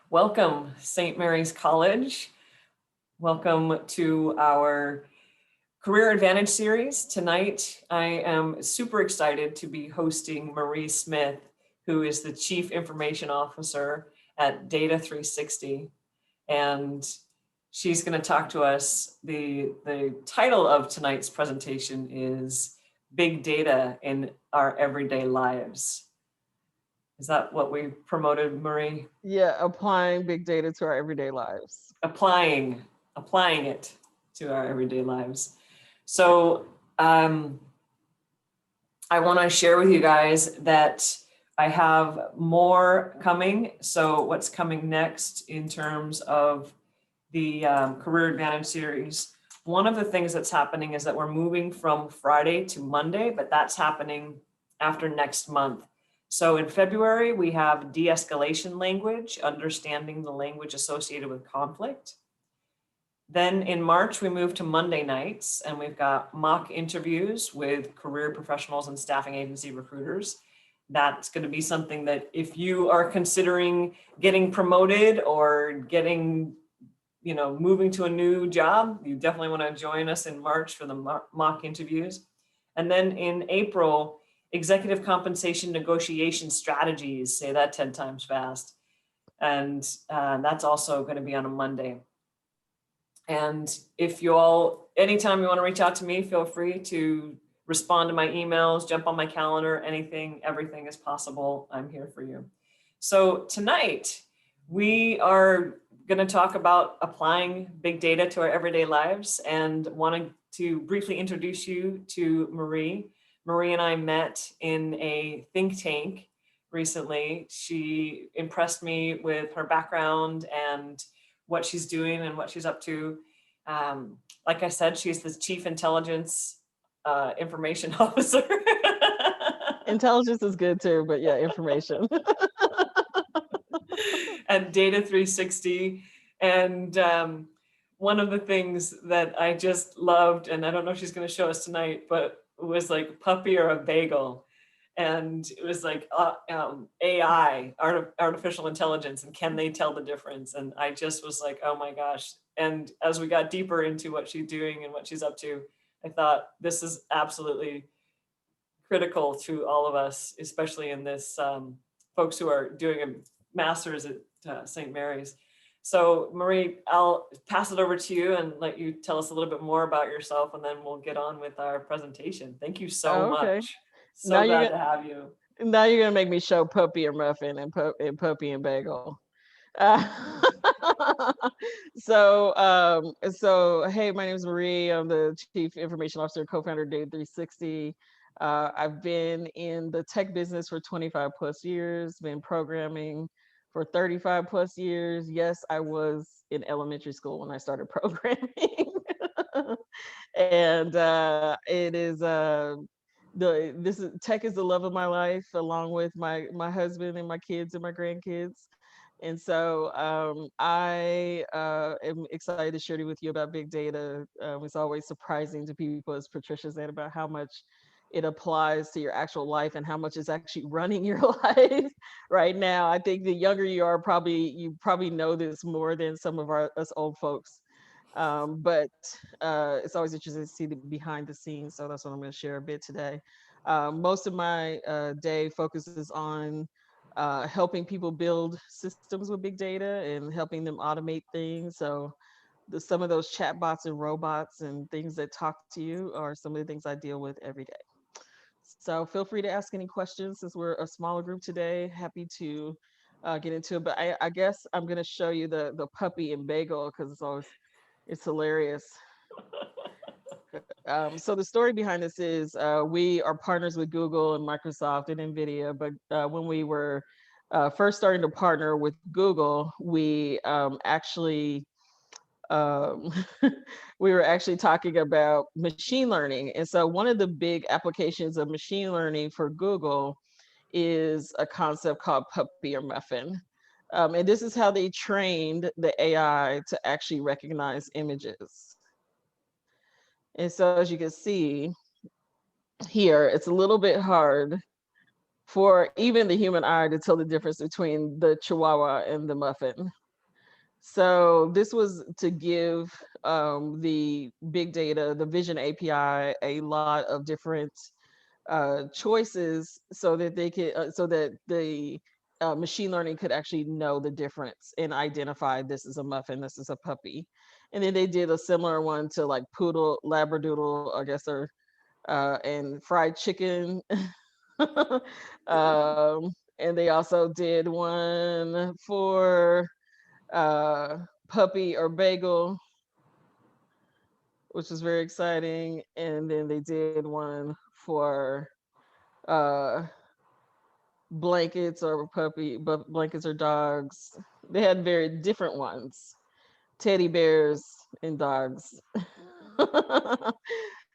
Welcome, St. Mary's College. Welcome to our Career Advantage series. Tonight, I am super excited to be hosting Marie Smith, who is the Chief Information Officer at Data 360. And she's going to talk to us. The title of tonight's presentation is Big Data in Our Everyday Lives. Is that what we promoted, Marie? Yeah, applying big data to our everyday lives. Applying it to our everyday lives. So I want to share with you guys that I have more coming. So what's coming next in terms of the Career Advantage series? One of the things that's happening is that we're moving from Friday to Monday, but that's happening after next month. So in February, we have de-escalation language, understanding the language associated with conflict. Then in March, we move to Monday nights, and we've got mock interviews with career professionals and staffing agency recruiters. That's going to be something that if you are considering getting promoted or moving to a new job, you definitely want to join us in March for the mock interviews. And then in April, executive compensation negotiation strategies, say that 10 times fast. And that's also going to be on a Monday. And if you all, anytime you want to reach out to me, feel free to respond to my emails, jump on my calendar, everything is possible. I'm here for you. So tonight, we are going to talk about applying big data to our everyday lives and wanting to briefly introduce you to Marie. Marie and I met in a think tank recently. She impressed me with her background and what she's doing and what she's up to. Like I said, she's the Chief Intelligence Information Officer. Intelligence is good too, but yeah, information. At Data 360. And one of the things that I just loved, and I don't know if she's going to show us tonight, but it was like puppy or a bagel. And it was like AI, artificial intelligence, and can they tell the difference? And I just was like, oh my gosh. And as we got deeper into what she's doing and what she's up to, I thought this is absolutely critical to all of us, especially in this folks who are doing a master's at St. Mary's. So Marie, I'll pass it over to you and let you tell us a little bit more about yourself, and then we'll get on with our presentation. Thank you so Okay. much. Now So you're glad gonna to have you. now you're gonna make me show puppy or muffin and puppy and bagel. Uh, so hey, my name is Marie. I'm the Chief Information Officer, co-founder of Data 360. I've been in the tech business for 25 plus years, been programming for 35 plus years. Yes, I was in elementary school when I started programming. And it is this is tech is the love of my life, along with my husband and my kids and my grandkids. And so I am excited to share with you about big data. It's always surprising to people, as Patricia said, about how much it applies to your actual life and how much is actually running your life right now. I think the younger you are, you probably know this more than some of us old folks. But it's always interesting to see the behind the scenes. So that's what I'm going to share a bit today. Most of my day focuses on helping people build systems with big data and helping them automate things. So some of those chatbots and robots and things that talk to you are some of the things I deal with every day. So feel free to ask any questions since we're a smaller group today. Happy to get into it. But I guess I'm going to show you the puppy and bagel because it's hilarious. So the story behind this is we are partners with Google and Microsoft and NVIDIA, but when we were first starting to partner with Google, we actually um, we were actually talking about machine learning. And so one of the big applications of machine learning for Google is a concept called puppy or muffin. And this is how they trained the AI to actually recognize images. And so as you can see here, it's a little bit hard for even the human eye to tell the difference between the Chihuahua and the muffin. So this was to give the big data, the Vision API, a lot of different choices so that they could, so that the machine learning could actually know the difference and identify this is a muffin, this is a puppy. And then they did a similar one to like poodle, labradoodle, I guess, or and fried chicken. And they also did one for puppy or bagel, which was very exciting. And then they did one for uh, blankets or blankets or dogs. They had very different ones, teddy bears and dogs.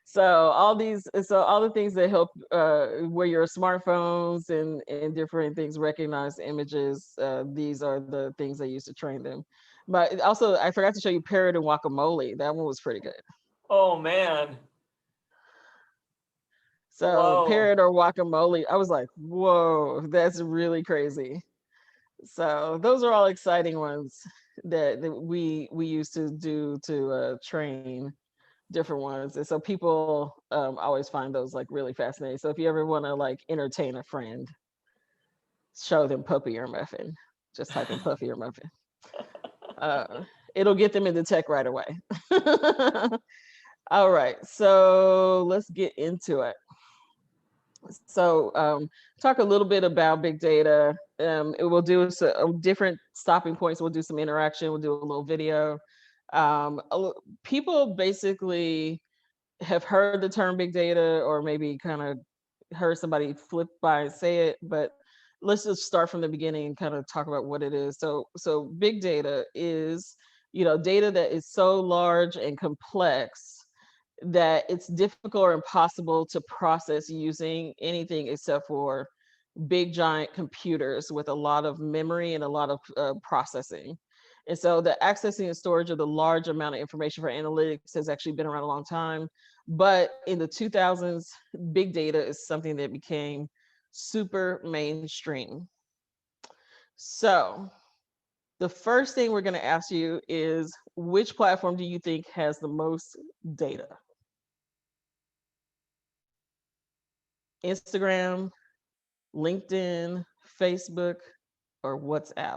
So all the things that help where your smartphones and different things recognize images, these are the things they use to train them. But also, I forgot to show you parrot and guacamole. That one was pretty good. Oh man. So Whoa. parrot or guacamole, I was like, whoa, that's really crazy. So those are all exciting ones that we used to do to train different ones. And so people always find those like really fascinating. So if you ever want to like entertain a friend, show them puppy or muffin. Just type in puppy or muffin. It'll get them into tech right away. All right, so let's get into it. So talk a little bit about big data. It will do different stopping points. We'll do some interaction. We'll do a little video. People basically have heard the term big data, or maybe kind of heard somebody flip by and say it, but let's just start from the beginning and kind of talk about what it is. So big data is, data that is so large and complex that it's difficult or impossible to process using anything except for big giant computers with a lot of memory and a lot of processing. And so the accessing and storage of the large amount of information for analytics has actually been around a long time. But in the 2000s, big data is something that became super mainstream. So the first thing we're going to ask you is, which platform do you think has the most data? Instagram, LinkedIn, Facebook, or WhatsApp?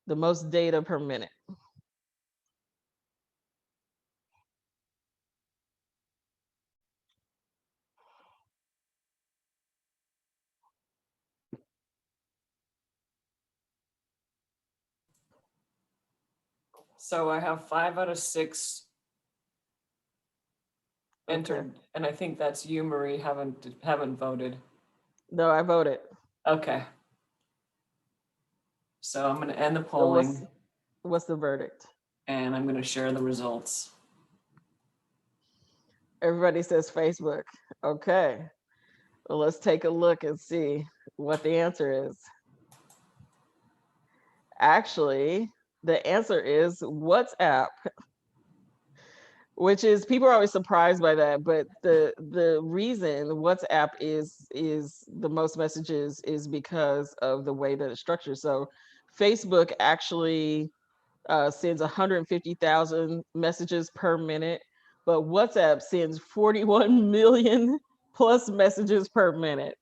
The most data per minute. So I have 5 out of 6 entered, Okay. and I think that's you, Marie, haven't voted. No, I voted. Okay. So I'm going to end the So polling, what's the verdict? and I'm going to share the results. Everybody says Facebook. Okay. Well, let's take a look and see what the answer is. Actually, the answer is WhatsApp, which is, people are always surprised by that, but the reason WhatsApp is the most messages is because of the way that it's structured. So Facebook actually sends 150,000 messages per minute, but WhatsApp sends 41 million plus messages per minute.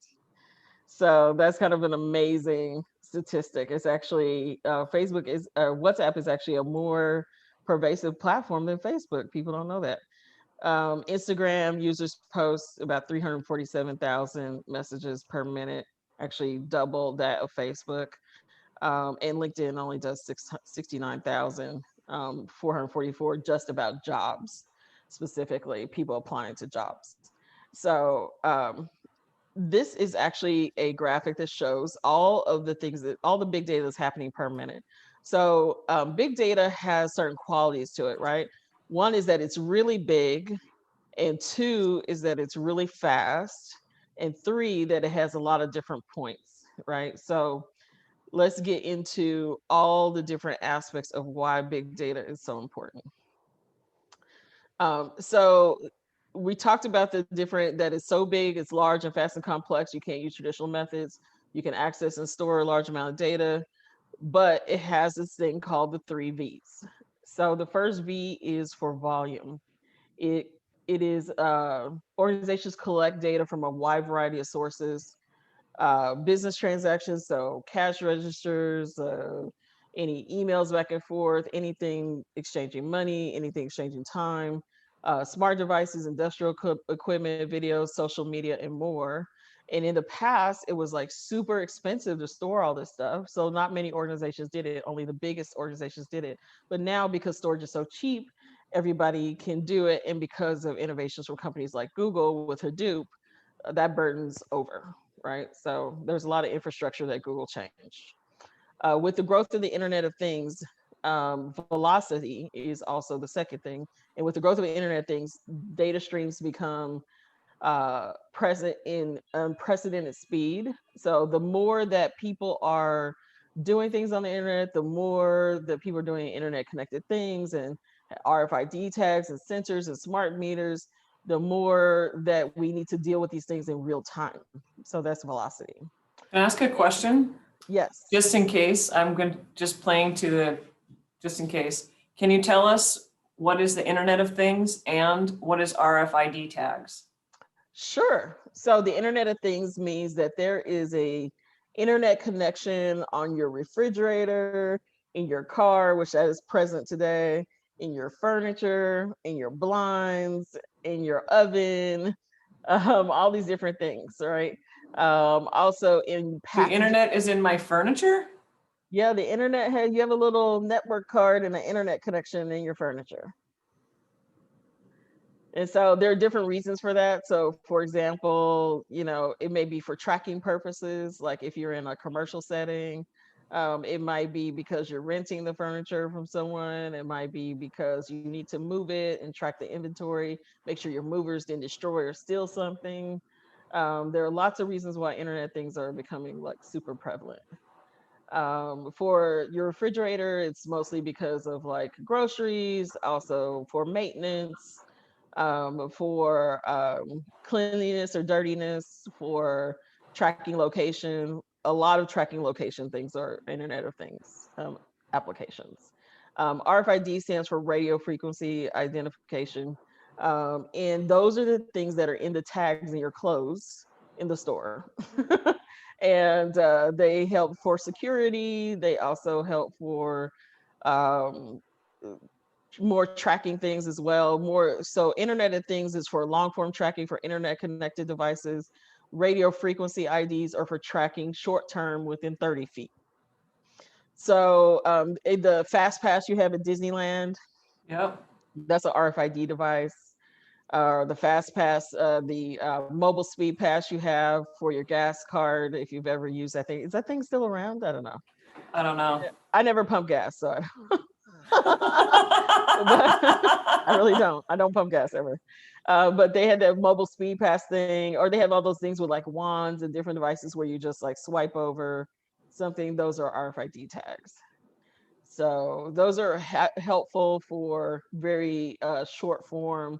So that's kind of an amazing statistic. It's actually WhatsApp is actually a more pervasive platform than Facebook. People don't know that. Instagram users post about 347,000 messages per minute, actually double that of Facebook. And LinkedIn only does 69,444 just about jobs, specifically people applying to jobs. So this is actually a graphic that shows all of the things all the big data that's happening per minute. So big data has certain qualities to it, right? One is that it's really big, and two is that it's really fast, and three, that it has a lot of different points, right? So let's get into all the different aspects of why big data is so important. So we talked about the different, that is so big, it's large and fast and complex. You can't use traditional methods. You can access and store a large amount of data, but it has this thing called the 3 V's. So the first V is for volume. It it is organizations collect data from a wide variety of sources, business transactions, so cash registers, any emails back and forth, anything exchanging money, anything exchanging time, smart devices, industrial equipment, videos, social media, and more. And in the past, it was like super expensive to store all this stuff. So not many organizations did it, only the biggest organizations did it. But now, because storage is so cheap, everybody can do it. And because of innovations from companies like Google with Hadoop, that burden's over, right? So there's a lot of infrastructure that Google changed. With the growth of the Internet of Things, velocity is also the second thing. And with the growth of the Internet of Things, data streams become present in unprecedented speed. So the more that people are doing things on the internet, the more that people are doing internet connected things and RFID tags and sensors and smart meters, the more that we need to deal with these things in real time. So that's velocity. Can I ask a question? Yes. Just in case, I'm going to just playing to the, just in case. Can you tell us what is the Internet of Things and what is RFID tags? Sure. So the Internet of Things means that there is a internet connection on your refrigerator, in your car, which that is present today, in your furniture, in your blinds, in your oven, all these different things, right? Also in The packaging. internet is in my furniture? Yeah, the internet has, you have a little network card and an internet connection in your furniture. And so there are different reasons for that. So for example, it may be for tracking purposes, like if you're in a commercial setting. It might be because you're renting the furniture from someone. It might be because you need to move it and track the inventory, make sure your movers didn't destroy or steal something. There are lots of reasons why internet things are becoming like super prevalent. For your refrigerator, it's mostly because of like groceries, also for maintenance, for cleanliness or dirtiness, for tracking location. A lot of tracking location things are Internet of Things applications. RFID stands for radio frequency identification. And those are the things that are in the tags in your clothes in the store. And they help for security. They also help for um, more tracking things as well. More so, Internet of Things is for long form tracking for internet connected devices. Radio frequency IDs are for tracking short term within 30 feet. So the fast pass you have at Disneyland, Yep. that's an RFID device. The fast pass, the mobile speed pass you have for your gas card, if you've ever used that thing. Is that thing still around? I don't know. I don't know. I never pump gas, so but I really don't. I don't pump gas ever. But they had that mobile speed pass thing, or they have all those things with like wands and different devices where you just like swipe over something. Those are RFID tags. So those are helpful for very short form,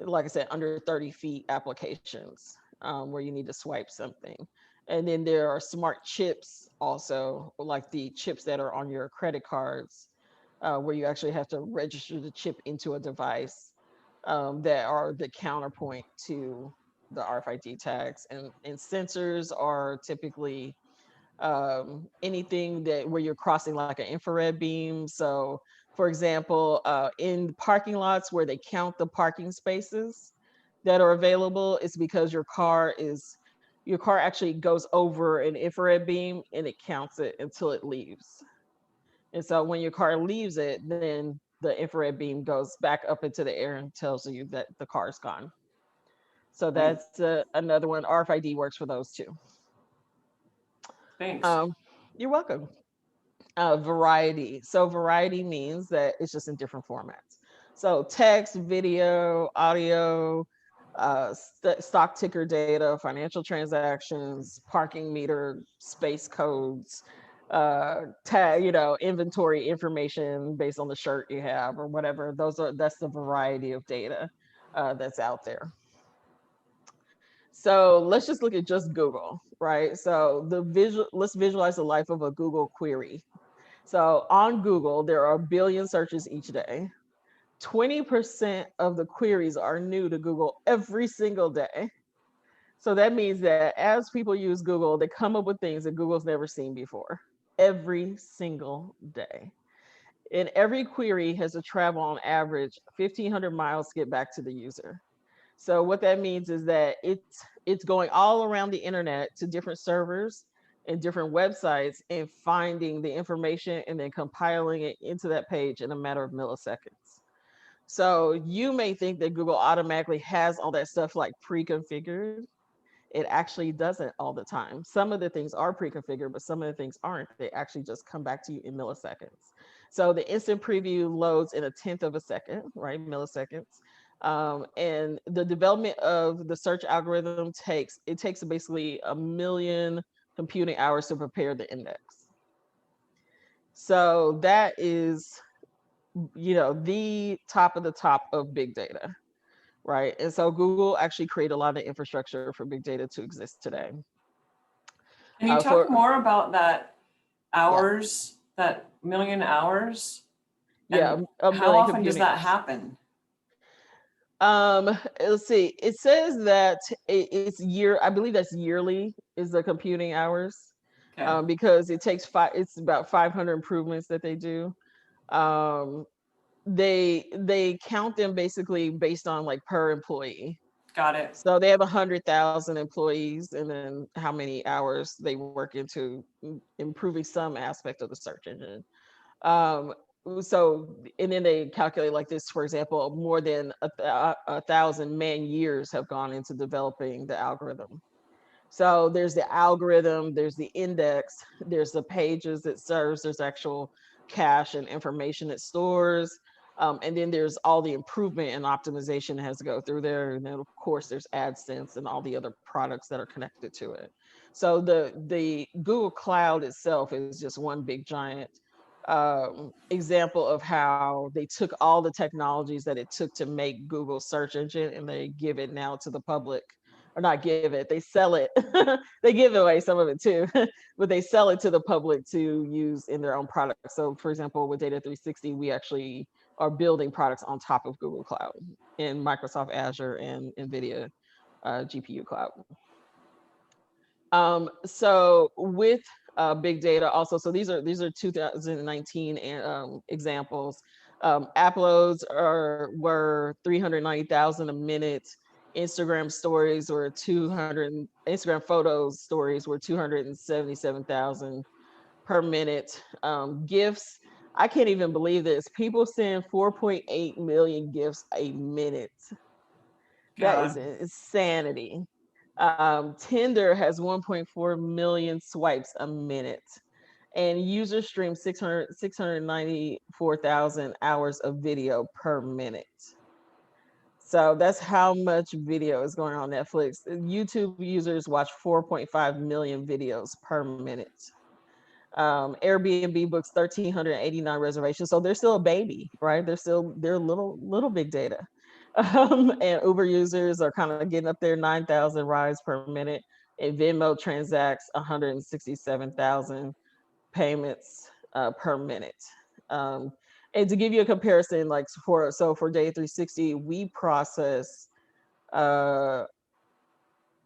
like I said, under 30 feet applications where you need to swipe something. And then there are smart chips also, like the chips that are on your credit cards, where you actually have to register the chip into a device that are the counterpoint to the RFID tags. And sensors are typically anything that where you're crossing like an infrared beam. So for example, in parking lots where they count the parking spaces that are available, it's because your car actually goes over an infrared beam and it counts it until it leaves. And so when your car leaves it, then the infrared beam goes back up into the air and tells you that the car's gone. So that's another one. RFID works for those too. Thanks. Um, you're welcome. Variety. So variety means that it's just in different formats. So text, video, audio, stock ticker data, financial transactions, parking meter, space codes, tag, inventory information based on the shirt you have or whatever. That's the variety of data. that's out there. So let's just look at just Google, right? So let's visualize the life of a Google query. So on Google, there are a billion searches each day. 20% of the queries are new to Google every single day. So that means that as people use Google, they come up with things that Google's never seen before every single day. And every query has to travel on average 1,500 miles to get back to the user. So what that means is that it's going all around the internet to different servers and different websites and finding the information and then compiling it into that page in a matter of milliseconds. So you may think that Google automatically has all that stuff like pre-configured. It actually doesn't all the time. Some of the things are pre-configured, but some of the things aren't. They actually just come back to you in milliseconds. So the instant preview loads in a tenth of a second, right? Milliseconds. And the development of the search algorithm takes basically 1 million computing hours to prepare the index. So that is, the top of the top of big data, right? And so Google actually created a lot of infrastructure for big data to exist today. Can you talk more about that Yeah. hours, that million hours? Yeah, And a how million often does computing that hours. happen? Let's see. It says that it's I believe that's yearly is the computing hours. Okay. Because it's about 500 improvements that they do. Um, they count them basically based on like per employee. Got it. So they have 100,000 employees, and then how many hours they work into improving some aspect of the search engine. Um, so, and then they calculate like this, for example, more than 1,000 man years have gone into developing the algorithm. So there's the algorithm, there's the index, there's the pages it serves, there's actual cache and information it stores. And then there's all the improvement and optimization that has to go through there. And then of course there's AdSense and all the other products that are connected to it. So the Google Cloud itself is just one big giant example of how they took all the technologies that it took to make Google search engine and they give it now to the public, or not give it, they sell it. They give away some of it too, but they sell it to the public to use in their own products. So for example, with Data 360, we actually are building products on top of Google Cloud in Microsoft Azure and NVIDIA GPU Cloud. So with big data also, so these are 2019 examples. Uploads were 390,000 a minute. Instagram photos stories were 277,000 per minute. GIFs, I can't even believe this. People send 4.8 million GIFs a minute. That is insanity. Tinder has 1.4 million swipes a minute, and users stream 694,000 hours of video per minute. So that's how much video is going on Netflix. YouTube users watch 4.5 million videos per minute. Airbnb books 1,389 reservations. So they're still a baby, right? They're little big data. And Uber users are kind of getting up there, 9,000 rides per minute. And Venmo transacts 167,000 payments per minute. And to give you a comparison, like for Day 360, we process about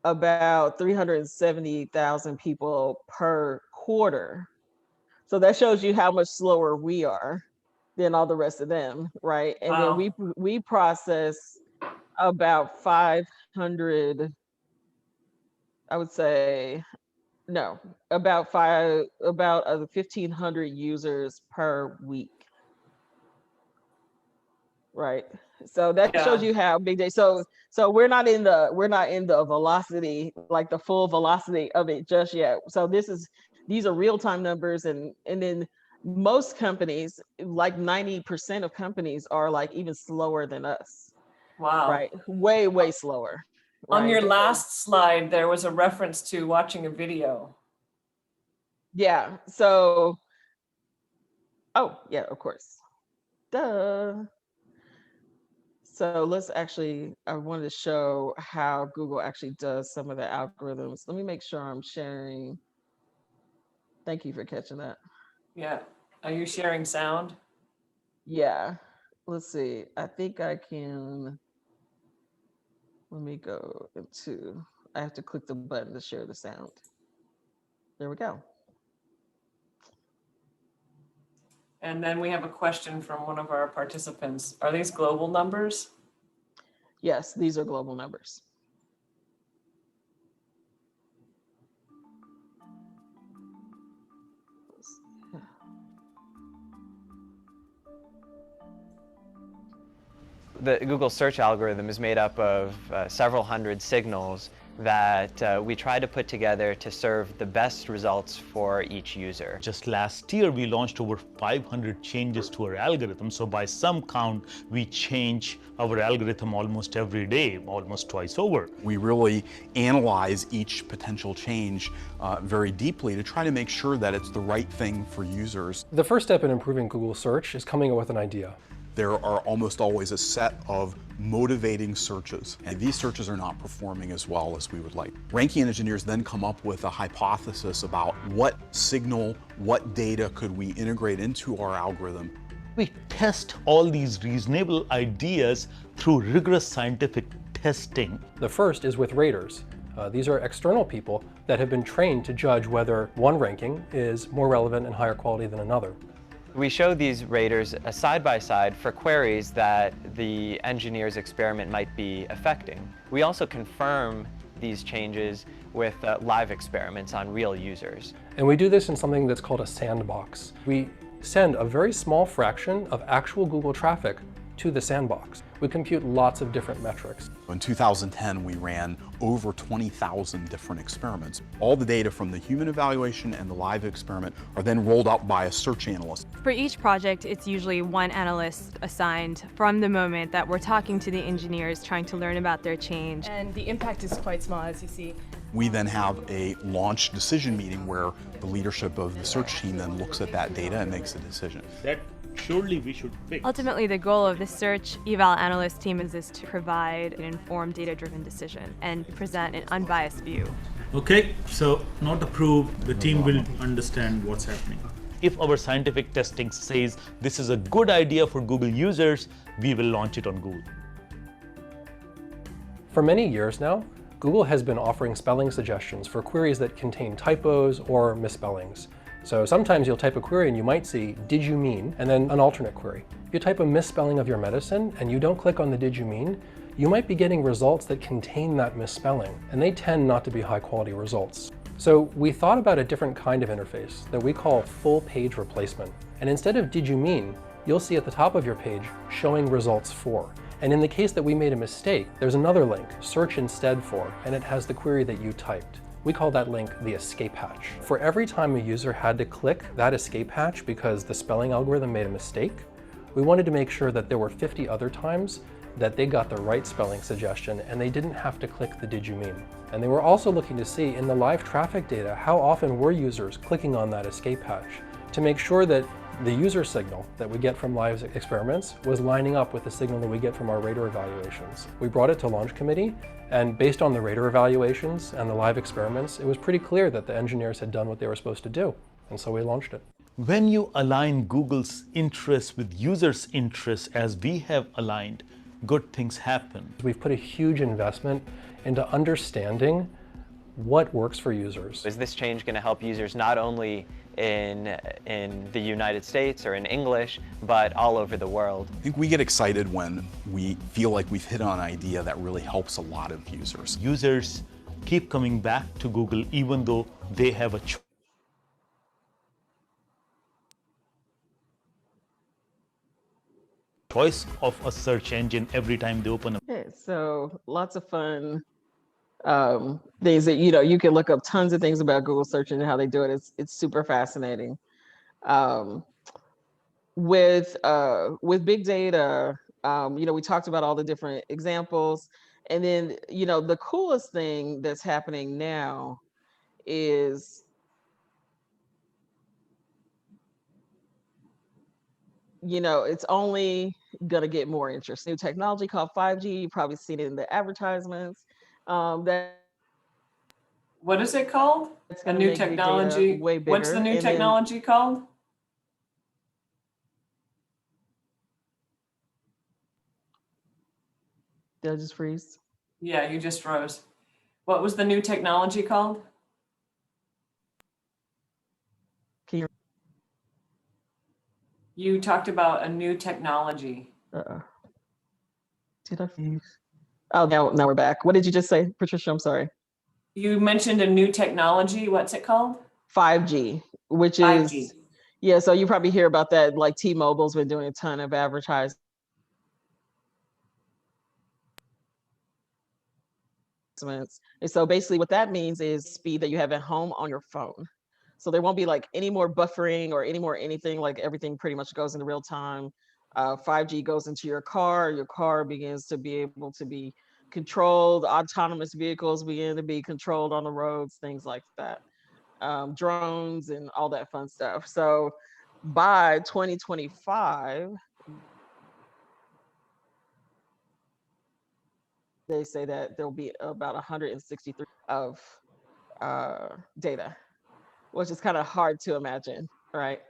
370,000 people per quarter. So that shows you how much slower we are than all the rest of them, right? And then we process about 500, I would say, no, about 1,500 users per week, right? So that shows you how big they. So we're not in the velocity, like the full velocity of it just yet. So these are real time numbers, and then most companies, like 90% of companies, are like even slower than us. Wow. Right, way slower. On your last slide, there was a reference to watching a video. Yeah. So, oh yeah, of course. Duh. So let's actually, I wanted to show how Google actually does some of the algorithms. Let me make sure I'm sharing. Thank you for catching that. Yeah. Are you sharing sound? Yeah. Let's see. I think I can, let me go into, I have to click the button to share the sound. There we go. And then we have a question from one of our participants. Are these global numbers? Yes, these are global numbers. The Google search algorithm is made up of several hundred signals that we try to put together to serve the best results for each user. Just last year, we launched over 500 changes to our algorithm. So by some count, we change our algorithm almost every day, almost twice over. We really analyze each potential change very deeply to try to make sure that it's the right thing for users. The first step in improving Google search is coming up with an idea. There are almost always a set of motivating searches, and these searches are not performing as well as we would like. Ranking engineers then come up with a hypothesis about what signal, what data could we integrate into our algorithm. We test all these reasonable ideas through rigorous scientific testing. The first is with raters. These are external people that have been trained to judge whether one ranking is more relevant and higher quality than another. We show these raters side by side for queries that the engineer's experiment might be affecting. We also confirm these changes with live experiments on real users. And we do this in something that's called a sandbox. We send a very small fraction of actual Google traffic to the sandbox. We compute lots of different metrics. In 2010, we ran over 20,000 different experiments. All the data from the human evaluation and the live experiment are then rolled up by a search analyst. For each project, it's usually one analyst assigned from the moment that we're talking to the engineers, trying to learn about their change. And the impact is quite small, as you see. We then have a launch decision meeting where the leadership of the search team then looks at that data and makes a decision. That surely we should fix. Ultimately, the goal of the search eval analyst team is to provide an informed, data-driven decision and present an unbiased view. Okay, so not approved, the team will understand what's happening. If our scientific testing says this is a good idea for Google users, we will launch it on Google. For many years now, Google has been offering spelling suggestions for queries that contain typos or misspellings. So sometimes you'll type a query and you might see, did you mean, and then an alternate query. If you type a misspelling of your medicine and you don't click on the did you mean, you might be getting results that contain that misspelling, and they tend not to be high quality results. So we thought about a different kind of interface that we call full page replacement. And instead of did you mean, you'll see at the top of your page showing results for. And in the case that we made a mistake, there's another link, search instead for, and it has the query that you typed. We call that link the escape hatch. For every time a user had to click that escape hatch because the spelling algorithm made a mistake, we wanted to make sure that there were 50 other times that they got the right spelling suggestion and they didn't have to click the did you mean. And they were also looking to see in the live traffic data how often were users clicking on that escape hatch to make sure that the user signal that we get from live experiments was lining up with the signal that we get from our rater evaluations. We brought it to launch committee, and based on the rater evaluations and the live experiments, it was pretty clear that the engineers had done what they were supposed to do, and so we launched it. When you align Google's interests with users' interests as we have aligned, good things happen. We've put a huge investment into understanding what works for users. Is this change going to help users not only in the United States or in English, but all over the world? I think we get excited when we feel like we've hit on an idea that really helps a lot of users. Users keep coming back to Google even though they have a choice of a search engine every time they open a. Okay, so lots of fun things that you can look up tons of things about Google search and how they do it. It's super fascinating. With big data, we talked about all the different examples, and then the coolest thing that's happening now is it's only gonna get more interest. New technology called 5G. You've probably seen it in the advertisements. That's What is it called? A gonna new make big data technology? way bigger. What's the new And then technology called? they'll just freeze. Yeah, you just froze. What was the new technology called? Can you? You talked about a new technology. Did I freeze? Oh, now we're back. What did you just say, Patricia? I'm sorry. You mentioned a new technology. What's it called? 5G, which 5G. is, yeah, so you probably hear about that, like T-Mobile's been doing a ton of advertising. And so basically what that means is speed that you have at home on your phone. So there won't be like any more buffering or any more anything, like everything pretty much goes into real time. 5G goes into your car begins to be able to be controlled, autonomous vehicles begin to be controlled on the roads, things like that. Drones and all that fun stuff. So by 2025, they say that there'll be about 163 of data, which is kind of hard to imagine, right?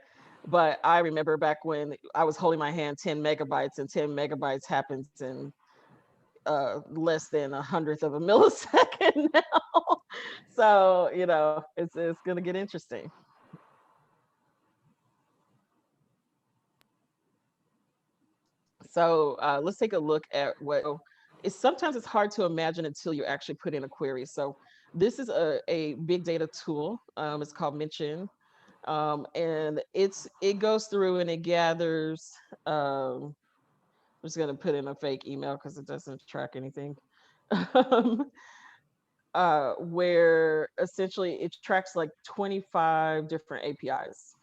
But I remember back when I was holding my hand 10 megabytes, and 10 megabytes happens in less than 100th of a millisecond now. So, you know, it's going to get interesting. So let's take a look at what sometimes it's hard to imagine until you actually put in a query. So this is a big data tool. It's called Mention. And it goes through and it gathers, I'm just going to put in a fake email because it doesn't track anything. Where essentially it tracks like 25 different APIs.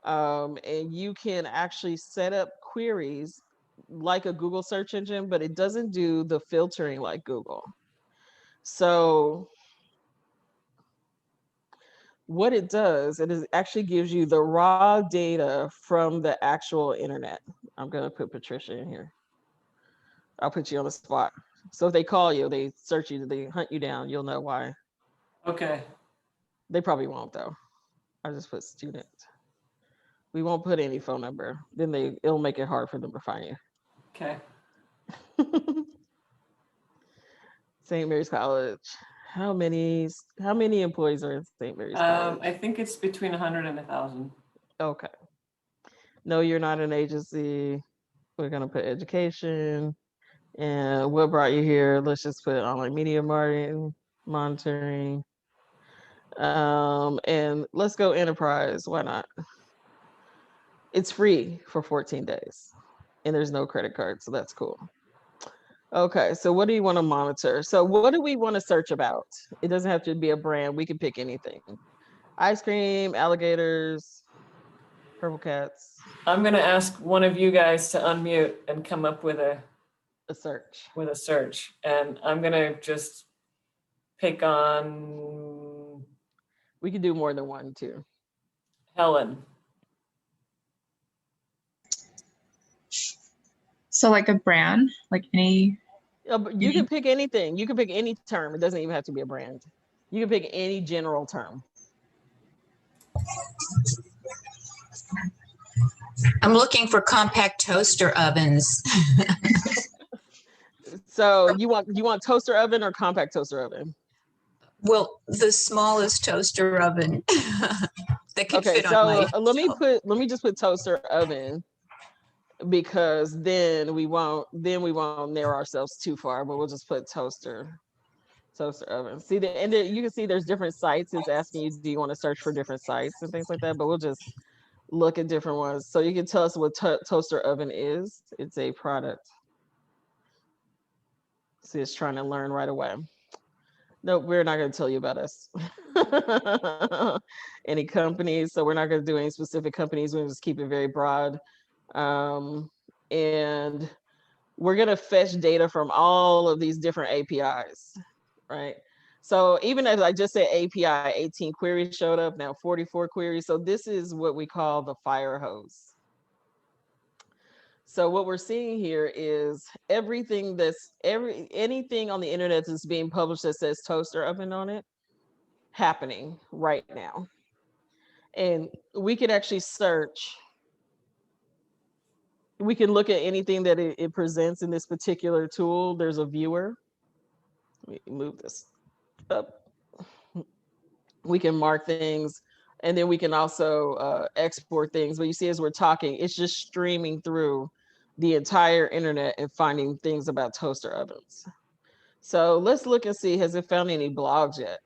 And you can actually set up queries like a Google search engine, but it doesn't do the filtering like Google. So what it does, actually gives you the raw data from the actual internet. I'm going to put Patricia in here. I'll put you on the spot. So if they call you, they search you, they hunt you down, you'll know why. Okay. They probably won't though. I just put student. We won't put any phone number. Then it'll make it hard for them to find you. Okay. St. Mary's College. How many employees are in St. Mary's College? I think it's between 100 and 1,000. Okay. No, you're not an agency. We're gonna put education. And what brought you here? Let's just put online media monitoring. And let's go enterprise. Why not? It's free for 14 days and there's no credit card. So that's cool. Okay. So what do you want to monitor? So what do we want to search about? It doesn't have to be a brand. We can pick anything. Ice cream, alligators, purple cats. I'm going to ask one of you guys to unmute and come up with a search. And I'm going to just pick on. We can do more than one too. Helen. So like a brand, like any. You can pick anything. You can pick any term. It doesn't even have to be a brand. You can pick any general term. I'm looking for compact toaster ovens. So you want toaster oven or compact toaster oven? Well, the smallest toaster oven that can fit on my let me just put toaster oven, because then we won't narrow ourselves too far, but we'll just put toaster oven. See, and then you can see there's different sites. It's asking you, do you want to search for different sites and things like that, but we'll just look at different ones. So you can tell us what toaster oven is. It's a product. See, it's trying to learn right away. Nope, we're not going to tell you about us. Any companies. So we're not going to do any specific companies. We'll just keep it very broad. And we're going to fetch data from all of these different APIs, right? So even as I just said API, 18 queries showed up, now 44 queries. So this is what we call the fire hose. So what we're seeing here is everything anything on the internet that's being published that says toaster oven on it happening right now. And we could actually search. We can look at anything that it presents in this particular tool. There's a viewer. Let me move this up. We can mark things, and then we can also export things. But you see, as we're talking, it's just streaming through the entire internet and finding things about toaster ovens. So let's look and see, has it found any blogs yet?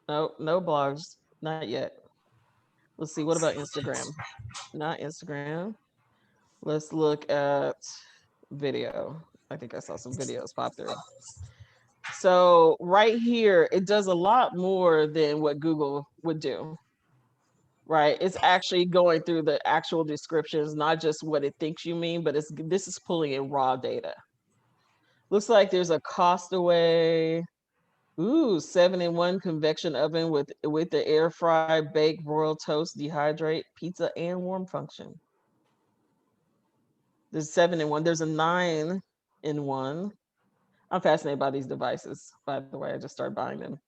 No, no blogs, not yet. Let's see, what about Instagram? Not Instagram. Let's look at video. I think I saw some videos pop through. So right here, it does a lot more than what Google would do, right? It's actually going through the actual descriptions, not just what it thinks you mean, but this is pulling in raw data. Looks like there's a Costaway, 7-in-1 convection oven with the air fry, bake, broil, toast, dehydrate, pizza, and warm function. There's 7-in-1. There's a 9-in-1. I'm fascinated by these devices, by the way. I just started buying them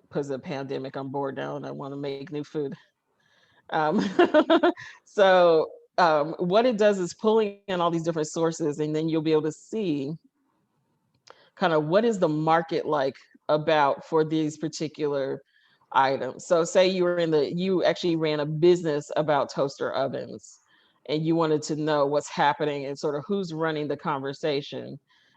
because of the pandemic. I'm bored now and I want to make new food. What it does is pulling in all these different sources, and then you'll be able to see kind of what is the market like about for these particular items. So say you actually ran a business about toaster ovens and you wanted to know what's happening and sort of who's running the conversation.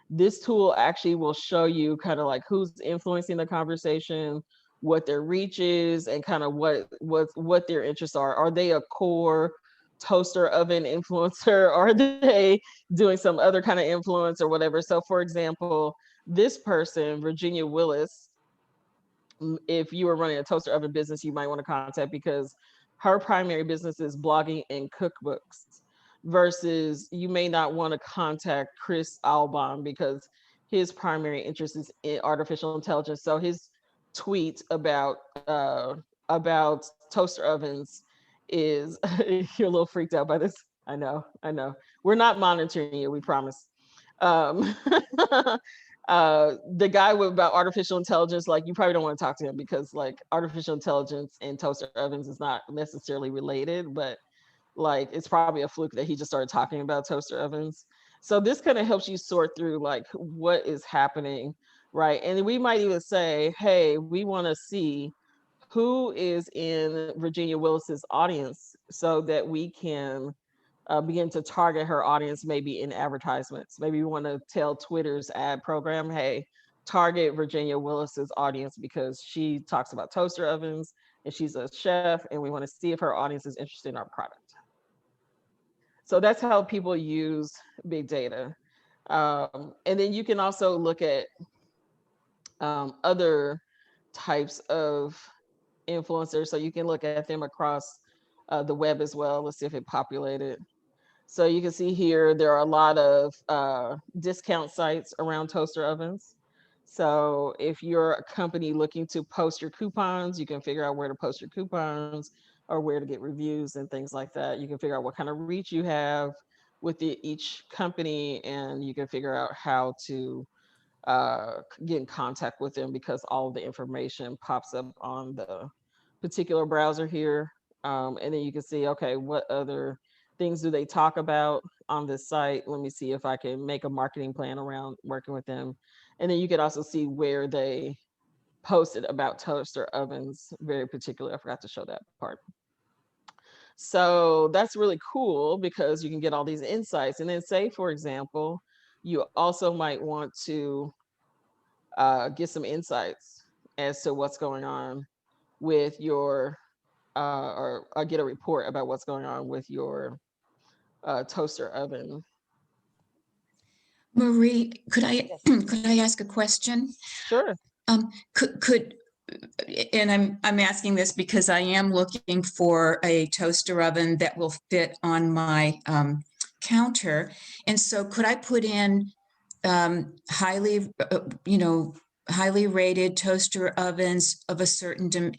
This tool actually will show you kind of like who's influencing the conversation, what their reach is, and kind of what their interests are. Are they a core toaster oven influencer? Are they doing some other kind of influence or whatever? So for example, this person, Virginia Willis, if you were running a toaster oven business, you might want to contact, because her primary business is blogging and cookbooks, versus you may not want to contact Chris Albon because his primary interest is in artificial intelligence. So his tweet about toaster ovens is you're a little freaked out by this. I know. We're not monitoring you, we promise. The guy about artificial intelligence, like, you probably don't want to talk to him because like artificial intelligence and toaster ovens is not necessarily related, but like it's probably a fluke that he just started talking about toaster ovens. So this kind of helps you sort through like what is happening, right? And we might even say, hey, we want to see who is in Virginia Willis's audience so that we can begin to target her audience, maybe in advertisements. Maybe we want to tell Twitter's ad program, hey, target Virginia Willis's audience because she talks about toaster ovens and she's a chef, and we want to see if her audience is interested in our product. So that's how people use big data. And then you can also look at other types of influencers. So you can look at them across the web as well. Let's see if it populated. So you can see here, there are a lot of discount sites around toaster ovens. So if you're a company looking to post your coupons, you can figure out where to post your coupons or where to get reviews and things like that. You can figure out what kind of reach you have with each company, and you can figure out how to get in contact with them because all of the information pops up on the particular browser here. And then you can see, okay, what other things do they talk about on this site? Let me see if I can make a marketing plan around working with them. And then you could also see where they posted about toaster ovens, very particularly. I forgot to show that part. So that's really cool because you can get all these insights. And then say, for example, you also might want to get some insights as to what's going on with your, or get a report about what's going on with your toaster oven. Marie, could I ask a question? Sure. Could and I'm asking this because I am looking for a toaster oven that will fit on my counter, and so could I put in highly rated toaster ovens of a certain,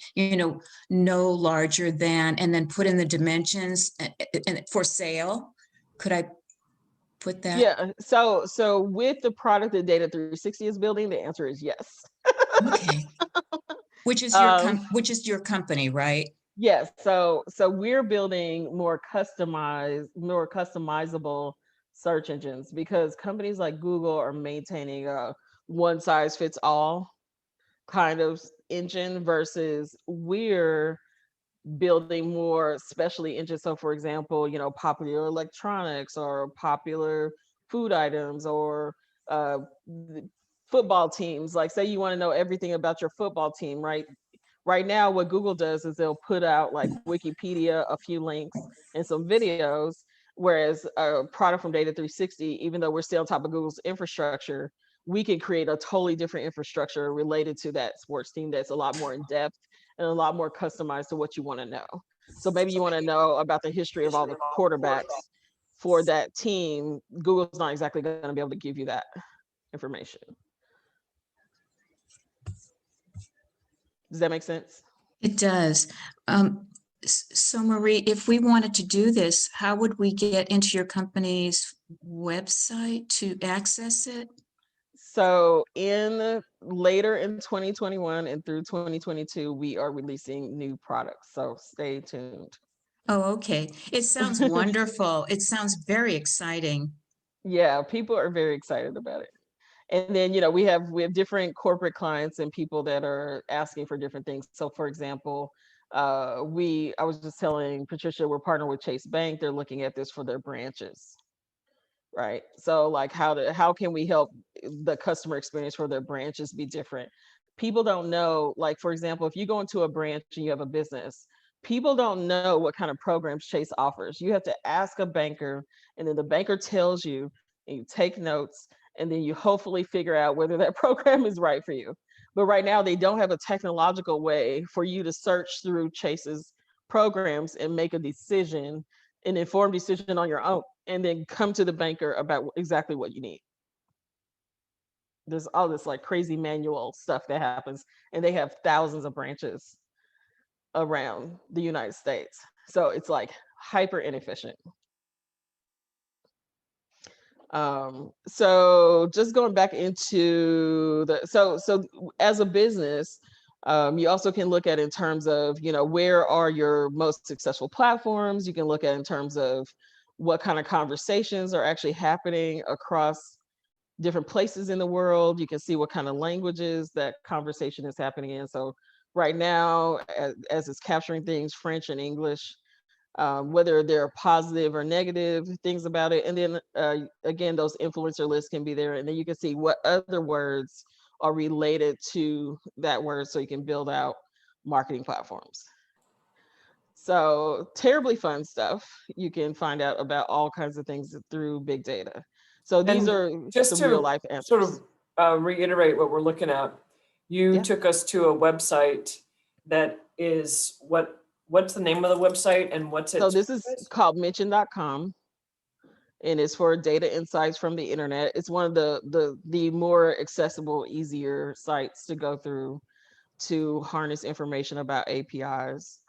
no larger than, and then put in the dimensions and for sale? Could I put that? Yeah. So with the product that Data 360 is building, the answer is yes. Okay. Which is your company, right? Yes. So we're building more customizable search engines because companies like Google are maintaining a one size fits all kind of engine versus we're building more specialty engines. So for example, popular electronics or popular food items or football teams. Like say you want to know everything about your football team, right? Right now, what Google does is they'll put out like Wikipedia, a few links and some videos, whereas a product from Data 360, even though we're still on top of Google's infrastructure, we can create a totally different infrastructure related to that sports team that's a lot more in depth and a lot more customized to what you want to know. So maybe you want to know about the history of all the quarterbacks for that team. Google's not exactly going to be able to give you that information. Does that make sense? It does. So Marie, if we wanted to do this, how would we get into your company's website to access it? So later in 2021 and through 2022, we are releasing new products. So stay tuned. Oh, okay. It sounds wonderful. It sounds very exciting. Yeah, people are very excited about it. And then, we have different corporate clients and people that are asking for different things. So for example, I was just telling Patricia, we're partnered with Chase Bank. They're looking at this for their branches. Right. So like how can we help the customer experience for their branches be different? People don't know, like, for example, if you go into a branch and you have a business, people don't know what kind of programs Chase offers. You have to ask a banker, and then the banker tells you, and you take notes, and then you hopefully figure out whether that program is right for you. But right now, they don't have a technological way for you to search through Chase's programs and make a decision, an informed decision on your own, and then come to the banker about exactly what you need. There's all this like crazy manual stuff that happens, and they have thousands of branches around the United States. So it's like hyper inefficient. So just going back into so as a business, you also can look at in terms of, where are your most successful platforms. You can look at in terms of what kind of conversations are actually happening across different places in the world. You can see what kind of languages that conversation is happening in. So right now, as it's capturing things, French and English, whether they're positive or negative things about it. And then again, those influencer lists can be there. And then you can see what other words are related to that word so you can build out marketing platforms. So terribly fun stuff. You can find out about all kinds of things through big data. So these are just some real life answers. Sort of reiterate what we're looking at. You took us to a website that is what's the name of the website and what's it? So this is called mention.com. And it's for data insights from the internet. It's one of the more accessible, easier sites to go through to harness information about APIs.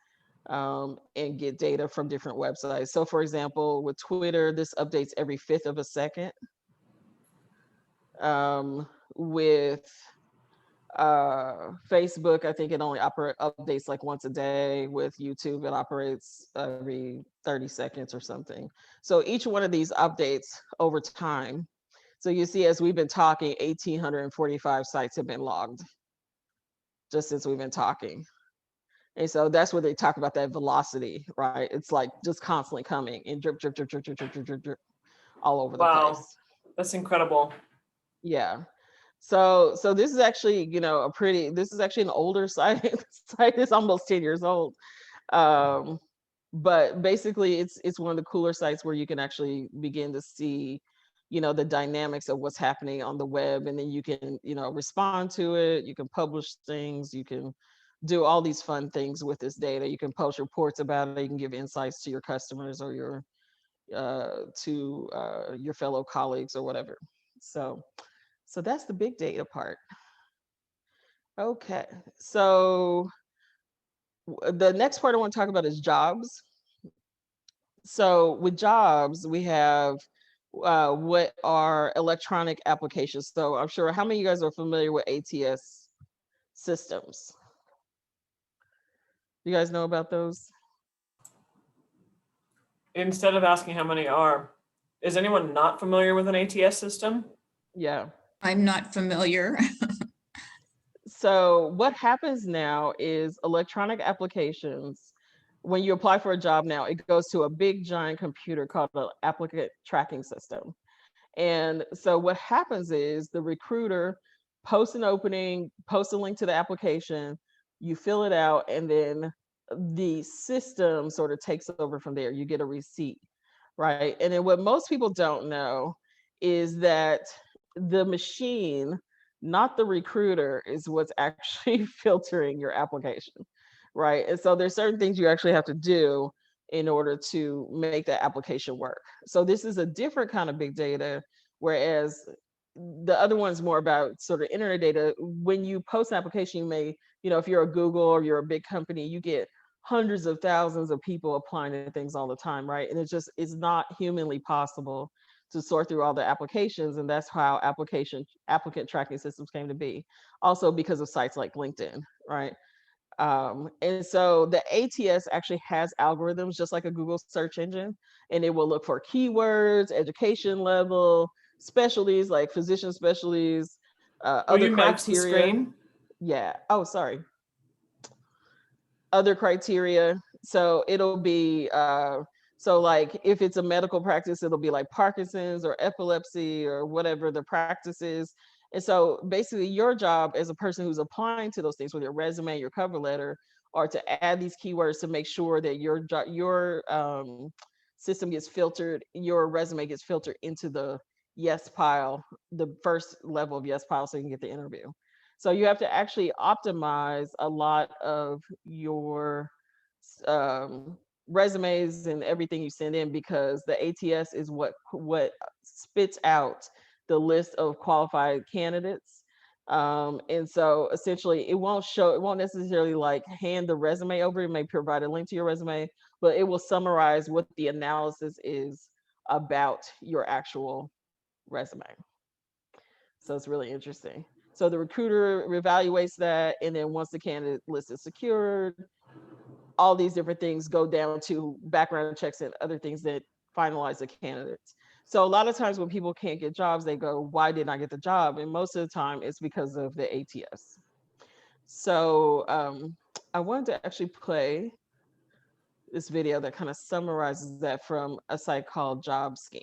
And get data from different websites. So for example, with Twitter, this updates every 5th of a second. With Facebook, I think it only updates like once a day. With YouTube, it operates every 30 seconds or something. So each one of these updates over time. So you see, as we've been talking, 1,845 sites have been logged just since we've been talking. And so that's where they talk about that velocity, right? It's like just constantly coming and drip, drip, drip, drip, drip, drip, drip, drip, drip all over the place. That's incredible. Yeah. So this is actually, this is actually an older site. The site is almost 10 years old. But basically it's one of the cooler sites where you can actually begin to see, the dynamics of what's happening on the web. And then you can, respond to it. You can publish things. You can do all these fun things with this data. You can post reports about it. You can give insights to your customers or your fellow colleagues or whatever. So that's the big data part. Okay, so the next part I want to talk about is jobs. So with jobs, we have what are electronic applications. So I'm sure, how many of you guys are familiar with ATS systems? You guys know about those? Instead of asking how many are, is anyone not familiar with an ATS system? Yeah. I'm not familiar. So what happens now is electronic applications, when you apply for a job now, it goes to a big giant computer called an applicant tracking system. And so what happens is the recruiter posts an opening, posts a link to the application, you fill it out, and then the system sort of takes over from there. You get a receipt, right? And then what most people don't know is that the machine, not the recruiter, is what's actually filtering your application, right? And so there's certain things you actually have to do in order to make that application work. So this is a different kind of big data, whereas the other one's more about sort of internet data. When you post an application, you may, if you're a Google or you're a big company, you get hundreds of thousands of people applying to things all the time, right? And it's not humanly possible to sort through all the applications, and that's how applicant tracking systems came to be. Also because of sites like LinkedIn, right? And so the ATS actually has algorithms just like a Google search engine, and it will look for keywords, education level, specialties like physician specialties, Will other you match the criteria. screen? Yeah. Oh, sorry. Other criteria. So it'll be, so like if it's a medical practice, it'll be like Parkinson's or epilepsy or whatever the practice is. And so basically your job as a person who's applying to those things with your resume, your cover letter, are to add these keywords to make sure that your system gets filtered, your resume gets filtered into the yes pile, the first level of yes pile, so you can get the interview. So you have to actually optimize a lot of your resumes and everything you send in, because the ATS is what spits out the list of qualified candidates. And so essentially it won't necessarily like hand the resume over. It may provide a link to your resume, but it will summarize what the analysis is about your actual resume. So it's really interesting. So the recruiter evaluates that, and then once the candidate list is secured, all these different things go down to background checks and other things that finalize the candidates. So a lot of times when people can't get jobs, they go, why didn't I get the job? And most of the time it's because of the ATS. So I wanted to actually play this video that kind of summarizes that from a site called JobScan.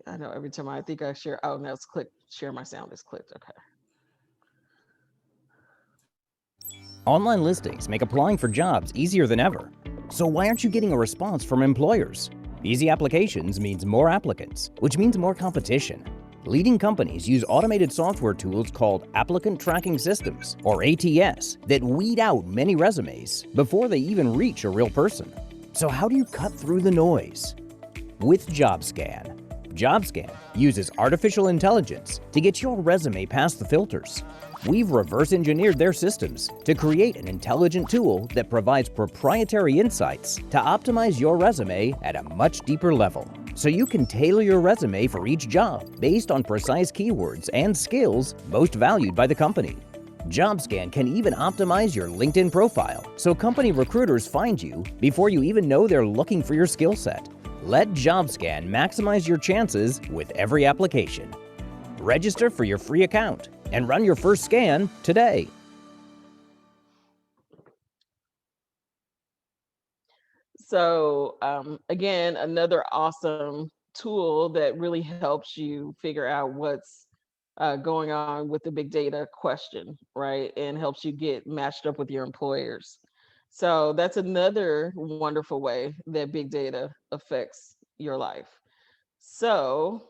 I know every time I think I share, oh, now it's clicked, share my sound is clicked, okay. Online listings make applying for jobs easier than ever. So why aren't you getting a response from employers? Easy applications means more applicants, which means more competition. Leading companies use automated software tools called applicant tracking systems, or ATS, that weed out many resumes before they even reach a real person. So how do you cut through the noise? With JobScan. JobScan uses artificial intelligence to get your resume past the filters. We've reverse engineered their systems to create an intelligent tool that provides proprietary insights to optimize your resume at a much deeper level, so you can tailor your resume for each job based on precise keywords and skills most valued by the company. JobScan can even optimize your LinkedIn profile so company recruiters find you before you even know they're looking for your skill set. Let JobScan maximize your chances with every application. Register for your free account and run your first scan today. So again, another awesome tool that really helps you figure out what's going on with the big data question, right? And helps you get matched up with your employers. So that's another wonderful way that big data affects your life. So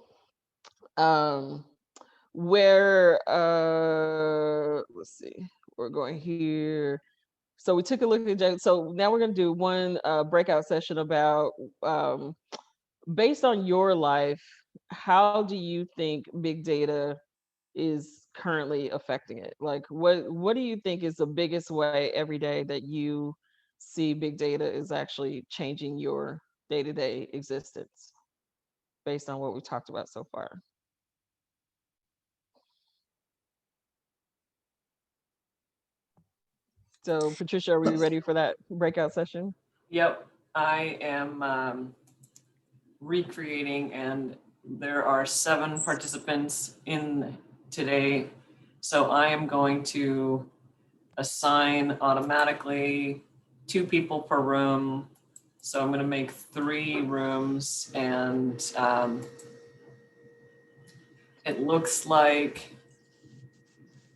let's see, we're going here. So we took a look at, so now we're going to do one breakout session about, based on your life, how do you think big data is currently affecting it? Like, what do you think is the biggest way every day that you see big data is actually changing your day-to-day existence based on what we've talked about so far. So Patricia, are we ready for that breakout session? Yep, I am recreating, and there are 7 participants in today. So I am going to assign automatically 2 people per room. So I'm going to make 3 rooms, and it looks like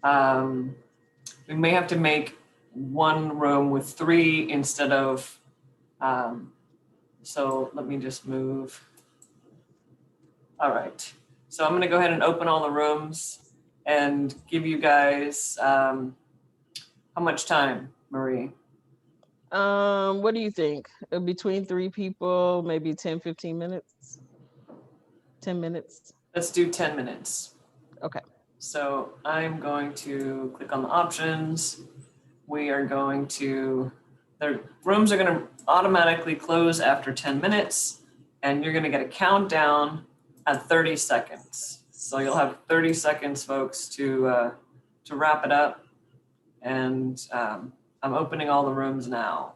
we may have to make 1 room with 3 instead of, so let me just move. All right, so I'm going to go ahead and open all the rooms and give you guys, how much time, Marie? What do you think? Between 3 people, maybe 10, 15 minutes? 10 minutes? Let's do 10 minutes. Okay. So I'm going to click on the options. We are going to, the rooms are going to automatically close after 10 minutes, and you're going to get a countdown at 30 seconds. So you'll have 30 seconds, folks, to wrap it up. And I'm opening all the rooms now.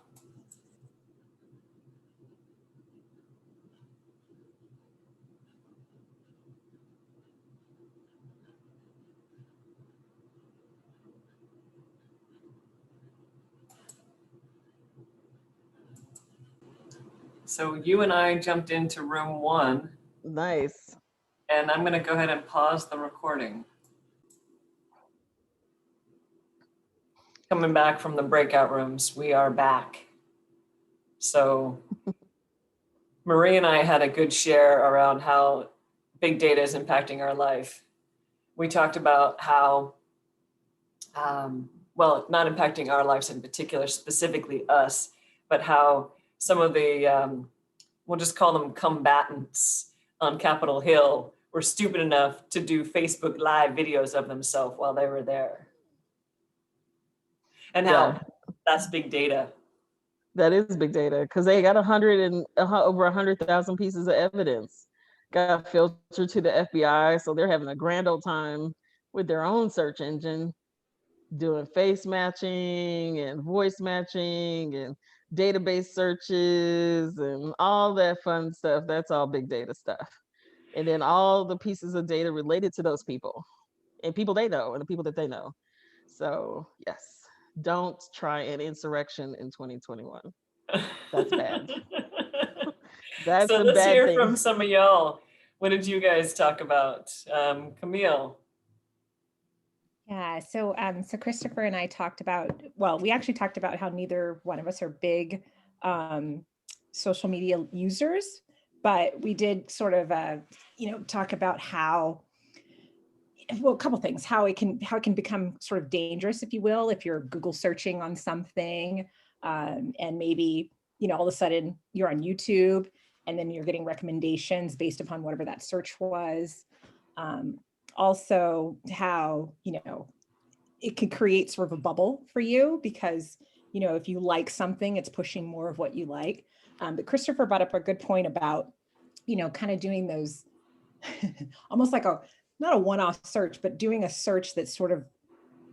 So you and I jumped into room 1. Nice. And I'm going to go ahead and pause the recording. Coming back from the breakout rooms, we are back. So Marie and I had a good share around how big data is impacting our life. We talked about how, well, not impacting our lives in particular, specifically us, but how some of the, we'll just call them combatants on Capitol Hill, were stupid enough to do Facebook Live videos of themselves while they were there. And how that's big data. That is big data, because they got over 100,000 pieces of evidence. Got filtered to the FBI, so they're having a grand old time with their own search engine, doing face matching and voice matching and database searches and all that fun stuff. That's all big data stuff. And then all the pieces of data related to those people and people they know and the people that they know. So yes, don't try an insurrection in 2021. That's bad. That's so a let's bad hear thing. from some of y'all. What did you guys talk about? Camille. Yeah, so Christopher and I talked about, well, we actually talked about how neither one of us are big social media users, but we did sort of, talk about how, well, a couple things, how it can become sort of dangerous, if you will, if you're Google searching on something, and maybe, all of a sudden you're on YouTube and then you're getting recommendations based upon whatever that search was. Also how, it could create sort of a bubble for you because, if you like something, it's pushing more of what you like. But Christopher brought up a good point about, kind of doing those almost like not a one-off search, but doing a search that's sort of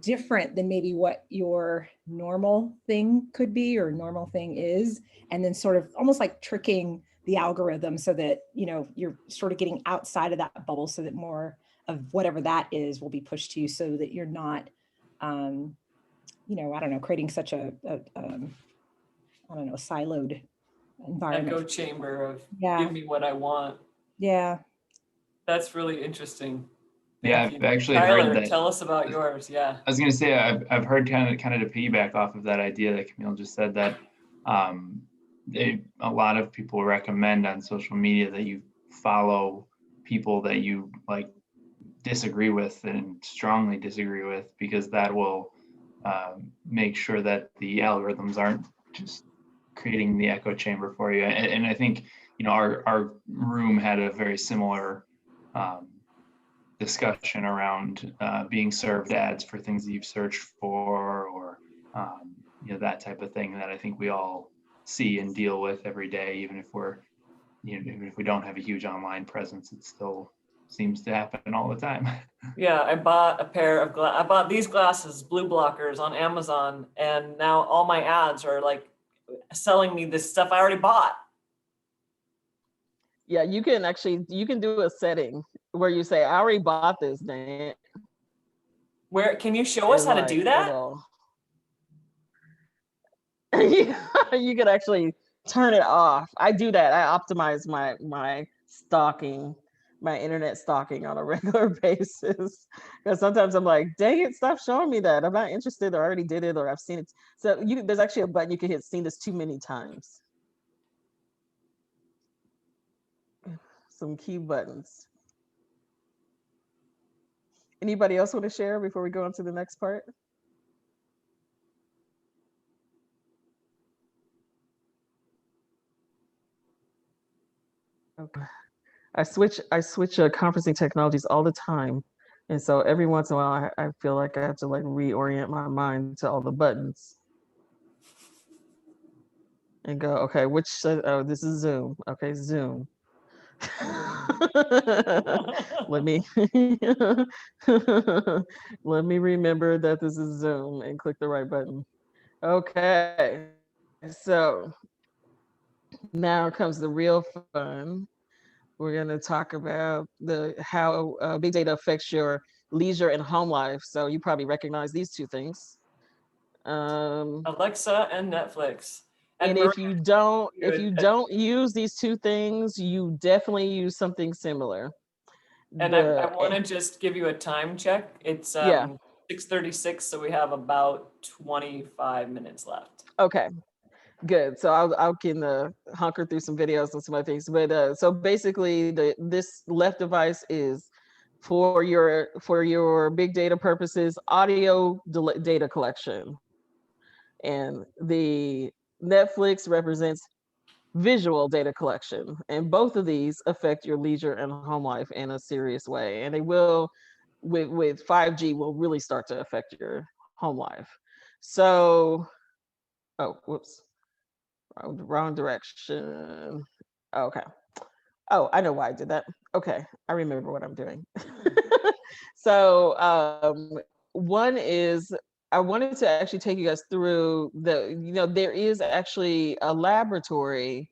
different than maybe what your normal thing could be or normal thing is. And then sort of almost like tricking the algorithm so that, you're sort of getting outside of that bubble so that more of whatever that is will be pushed to you so that you're not, creating such a siloed environment. Echo chamber of Yeah. give me what I want. Yeah. That's really interesting. Yeah, I've actually Tyler, heard that. Tell us about yours. Yeah. I was going to say, I've heard kind of to piggyback off of that idea that Camille just said, that a lot of people recommend on social media that you follow people that you like disagree with and strongly disagree with, because that will make sure that the algorithms aren't just creating the echo chamber for you. And I think, our room had a very similar discussion around being served ads for things that you've searched for, or that type of thing that I think we all see and deal with every day, even if we're, even if we don't have a huge online presence, it still seems to happen all the time. Yeah, I bought a pair of I bought these glasses, blue blockers, on Amazon, and now all my ads are like selling me this stuff I already bought. Yeah, you can do a setting where you say, I already bought this, Dan. Where can you show us how to do that? You can actually turn it off. I do that. I optimize my stalking, my internet stalking on a regular basis. Because sometimes I'm like, dang it, stop showing me that. I'm not interested, or I already did it, or I've seen it. So there's actually a button you can hit, seen this too many times. Some key buttons. Anybody else want to share before we go on to the next part? Okay. I switch conferencing technologies all the time. And so every once in a while, I feel like I have to like reorient my mind to all the buttons and go, okay, oh, this is Zoom. Okay, Zoom. let me let me remember that this is Zoom and click the right button. Okay, so now comes the real fun. We're going to talk about how big data affects your leisure and home life. So you probably recognize these two things. Alexa and Netflix. And if you don't use these two things, you definitely use something similar. And I want to just give you a time check. It's 6:36, so we have about 25 minutes left. Okay, good. So I can hunker through some videos and some other things. But so basically, this left device is for your big data purposes, audio data collection, and the Netflix represents visual data collection, and both of these affect your leisure and home life in a serious way, and they will with 5G will really start to affect your home life. So whoops, wrong direction. Okay, I know why I did that. Okay, I remember what I'm doing. So one is, I wanted to actually take you guys through there is actually a laboratory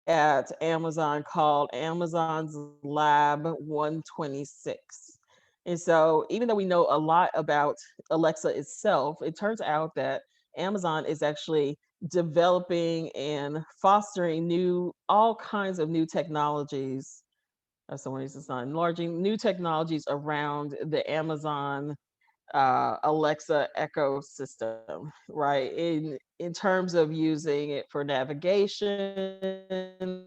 at Amazon called Amazon's Lab 126. And so even though we know a lot about Alexa itself, it turns out that Amazon is actually developing and fostering all kinds of new technologies. Someone is not enlarging new technologies around the Amazon Alexa ecosystem, right? In terms of using it for navigation,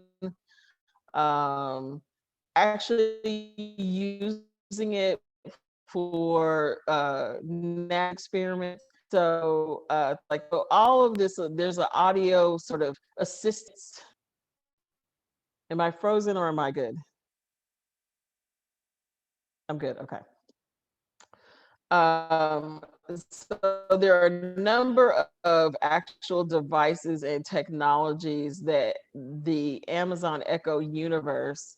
actually using it for experiments. So all of this, there's an audio sort of assistance. Am I frozen or am I good? I'm good, okay. So there are a number of actual devices and technologies that the Amazon Echo universe,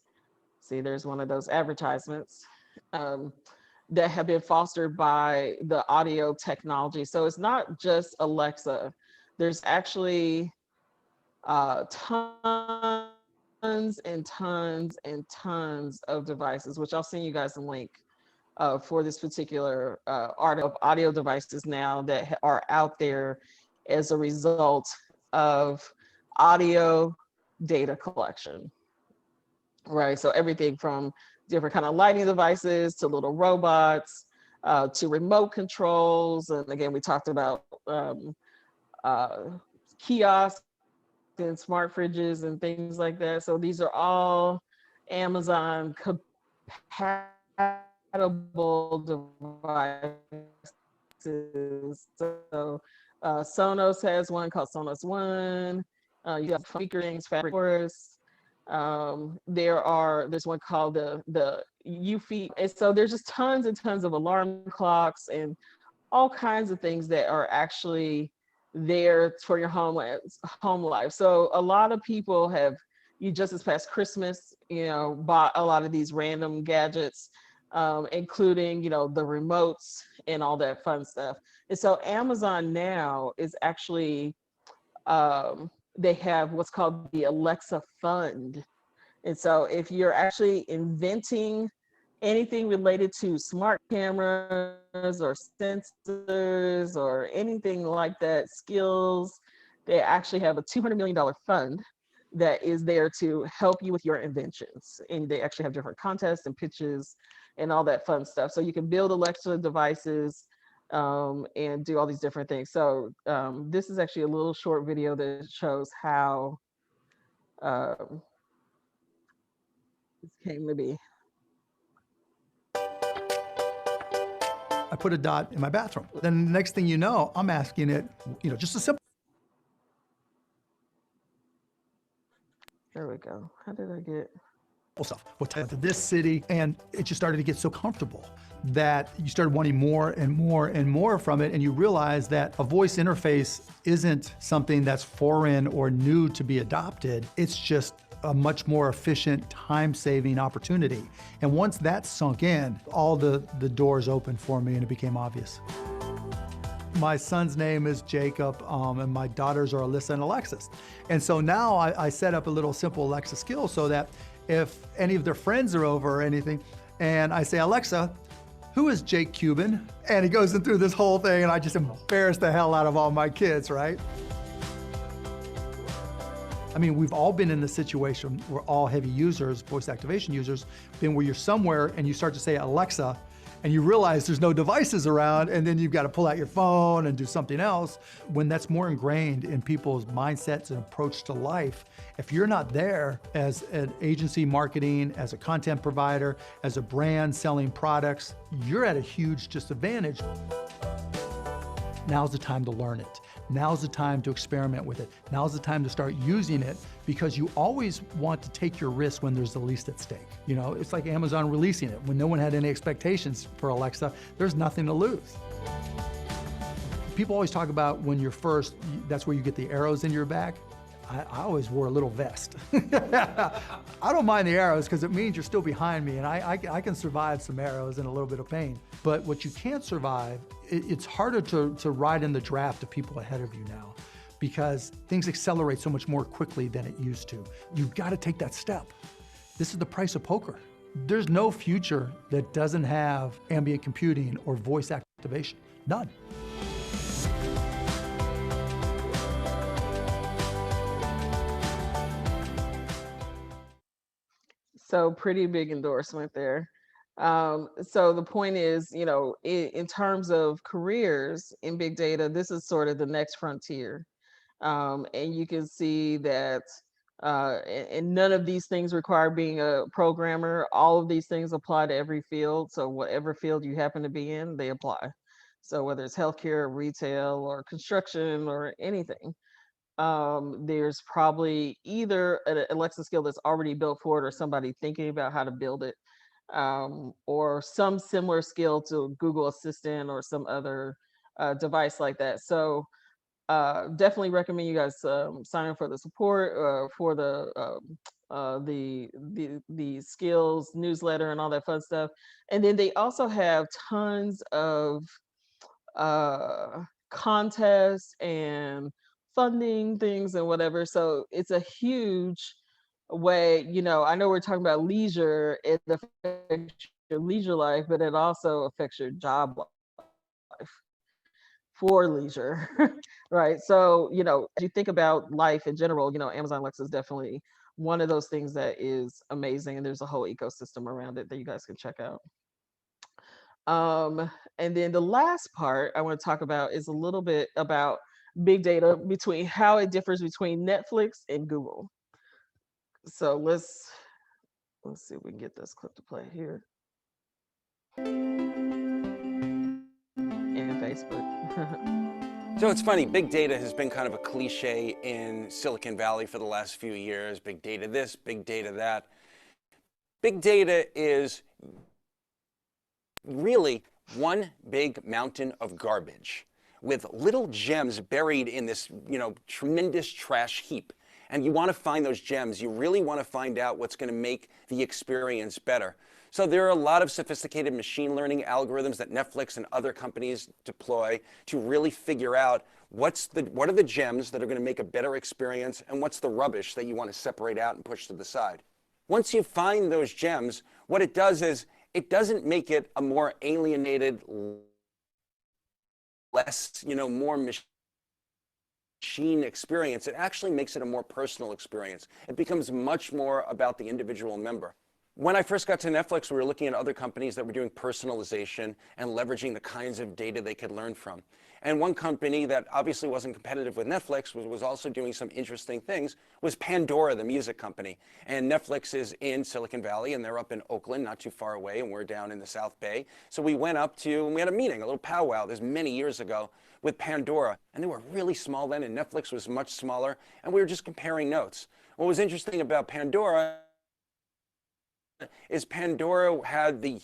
see, there's one of those advertisements, that have been fostered by the audio technology. So it's not just Alexa. There's actually tons and tons and tons of devices, which I'll send you guys a link for this particular art of audio devices now that are out there as a result of audio data collection, right? So everything from different kind of lighting devices to little robots to remote controls. And again, we talked about kiosks and smart fridges and things like that. So these are all Amazon compatible devices. So Sonos has one called Sonos One. You have speakerings, Fabric Forest. There's one called the UFI. And so there's just tons and tons of alarm clocks and all kinds of things that are actually there for your home life. So a lot of people have, you just this past Christmas, bought a lot of these random gadgets, including, the remotes and all that fun stuff. And so Amazon now is actually, they have what's called the Alexa Fund. And so if you're actually inventing anything related to smart cameras or sensors or anything like that, skills, they actually have a $200 million fund that is there to help you with your inventions. And they actually have different contests and pitches and all that fun stuff. So you can build Alexa devices and do all these different things. So this is actually a little short video that shows how this came to be. I put a dot in my bathroom. Then the next thing you know, I'm asking it, just a simple. There we go. How did I get? Stuff. What type of this city? And it just started to get so comfortable that you started wanting more and more and more from it. And you realize that a voice interface isn't something that's foreign or new to be adopted. It's just a much more efficient, time-saving opportunity. And once that sunk in, all the doors opened for me and it became obvious. My son's name is Jacob, and my daughters are Alyssa and Alexis. And so now I set up a little simple Alexa skill so that if any of their friends are over or anything, and I say, Alexa, who is Jake Cuban? And he goes through this whole thing, and I just embarrass the hell out of all my kids, right? I mean, we've all been in the situation, we're all heavy users, voice activation users, been where you're somewhere and you start to say Alexa, and you realize there's no devices around, and then you've got to pull out your phone and do something else. When that's more ingrained in people's mindsets and approach to life, if you're not there as an agency marketing, as a content provider, as a brand selling products, you're at a huge disadvantage. Now's the time to learn it. Now's the time to experiment with it. Now's the time to start using it, because you always want to take your risk when there's the least at stake. It's like Amazon releasing it. When no one had any expectations for Alexa, there's nothing to lose. People always talk about when you're first, that's where you get the arrows in your back. I always wore a little vest. I don't mind the arrows because it means you're still behind me, and I can survive some arrows and a little bit of pain. But what you can't survive, it's harder to ride in the draft of people ahead of you now, because things accelerate so much more quickly than it used to. You've got to take that step. This is the price of poker. There's no future that doesn't have ambient computing or voice activation. None. So pretty big endorsement there. So the point is, in terms of careers in big data, this is sort of the next frontier. And you can see that, and none of these things require being a programmer. All of these things apply to every field. So whatever field you happen to be in, they apply. So whether it's healthcare, retail, or construction, or anything. There's probably either an Alexa skill that's already built for it, or somebody thinking about how to build it, or some similar skill to Google Assistant or some other device like that. So definitely recommend you guys sign up for the support for the skills newsletter and all that fun stuff. And then they also have tons of contests and funding things and whatever. So it's a huge way, I know we're talking about leisure, it affects your leisure life, but it also affects your job life for leisure, right? So, as you think about life in general, Amazon Alexa is definitely one of those things that is amazing. And there's a whole ecosystem around it that you guys can check out. And then the last part I want to talk about is a little bit about big data, between how it differs between Netflix and Google. So let's see if we can get this clip to play here. And Facebook. So it's funny, big data has been kind of a cliche in Silicon Valley for the last few years. Big data this, big data that. Big data is really one big mountain of garbage with little gems buried in this, tremendous trash heap. And you want to find those gems. You really want to find out what's going to make the experience better. So there are a lot of sophisticated machine learning algorithms that Netflix and other companies deploy to really figure out what are the gems that are going to make a better experience and what's the rubbish that you want to separate out and push to the side. Once you find those gems, what it does is it doesn't make it a more alienated, less, more machine experience. It actually makes it a more personal experience. It becomes much more about the individual member. When I first got to Netflix, we were looking at other companies that were doing personalization and leveraging the kinds of data they could learn from. And one company that obviously wasn't competitive with Netflix was also doing some interesting things was Pandora, the music company. And Netflix is in Silicon Valley, and they're up in Oakland, not too far away, and we're down in the South Bay. So we went up and we had a meeting, a little powwow, this many years ago, with Pandora. And they were really small then, and Netflix was much smaller, and we were just comparing notes. What was interesting about Pandora is Pandora had the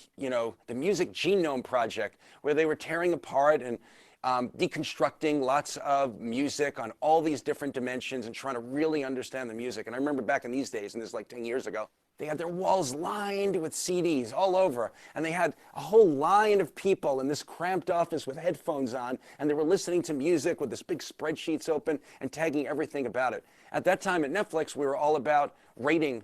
Music Genome Project, where they were tearing apart and deconstructing lots of music on all these different dimensions and trying to really understand the music. And I remember back in these days, and this is like 10 years ago, they had their walls lined with CDs all over. And they had a whole line of people in this cramped office with headphones on, and they were listening to music with this big spreadsheets open and tagging everything about it. At that time at Netflix, we were all about rating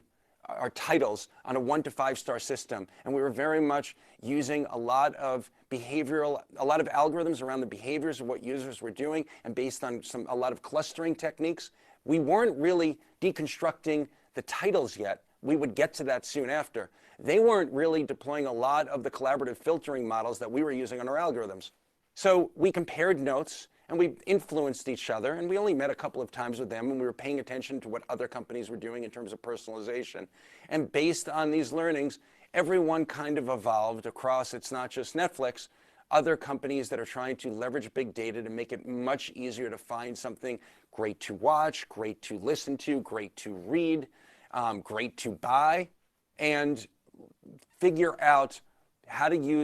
our titles on a 1 to 5 star system. And we were very much using a lot of algorithms around the behaviors of what users were doing, and based on a lot of clustering techniques. We weren't really deconstructing the titles yet. We would get to that soon after. They weren't really deploying a lot of the collaborative filtering models that we were using on our algorithms. So we compared notes, and we influenced each other, and we only met a couple of times with them, and we were paying attention to what other companies were doing in terms of personalization. And based on these learnings, everyone kind of evolved across, it's not just Netflix, other companies that are trying to leverage big data to make it much easier to find something great to watch, great to listen to, great to read, great to buy, and figure out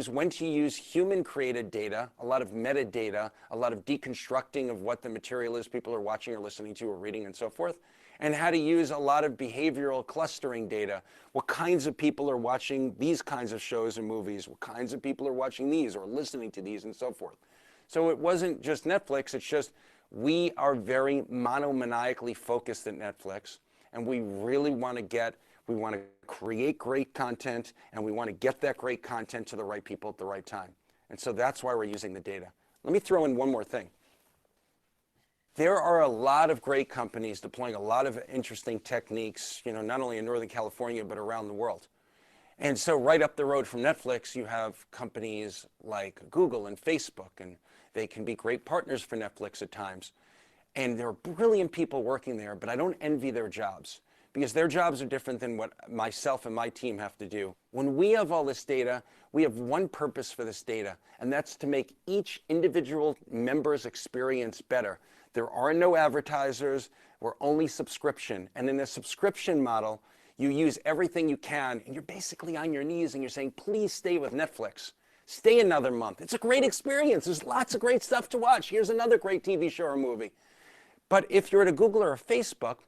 when to use human-created data, a lot of metadata, a lot of deconstructing of what the material is people are watching or listening to or reading and so forth, and how to use a lot of behavioral clustering data. What kinds of people are watching these kinds of shows and movies? What kinds of people are watching these or listening to these and so forth? So it wasn't just Netflix, it's just we are very monomaniacally focused at Netflix, and we really want to create great content, and we want to get that great content to the right people at the right time. And so that's why we're using the data. Let me throw in one more thing. There are a lot of great companies deploying a lot of interesting techniques, not only in Northern California, but around the world. And so right up the road from Netflix, you have companies like Google and Facebook, and they can be great partners for Netflix at times. And there are brilliant people working there, but I don't envy their jobs, because their jobs are different than what myself and my team have to do. When we have all this data, we have one purpose for this data, and that's to make each individual member's experience better. There are no advertisers, we're only subscription. And in the subscription model, you use everything you can, and you're basically on your knees and you're saying, please stay with Netflix. Stay another month. It's a great experience. There's lots of great stuff to watch. Here's another great TV show or movie. But if you're at a Google or a Facebook,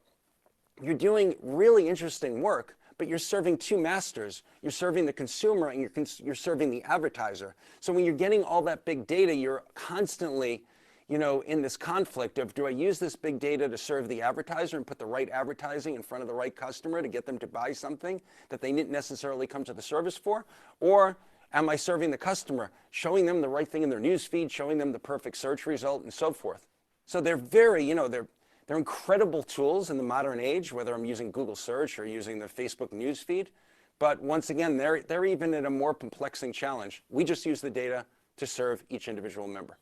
you're doing really interesting work, but you're serving two masters. You're serving the consumer and you're serving the advertiser. So when you're getting all that big data, you're constantly, in this conflict of, do I use this big data to serve the advertiser and put the right advertising in front of the right customer to get them to buy something that they didn't necessarily come to the service for? Or am I serving the customer, showing them the right thing in their news feed, showing them the perfect search result and so forth? So they're very, they're incredible tools in the modern age, whether I'm using Google search or using the Facebook news feed. But once again, they're even in a more perplexing challenge. We just use the data to serve each individual member.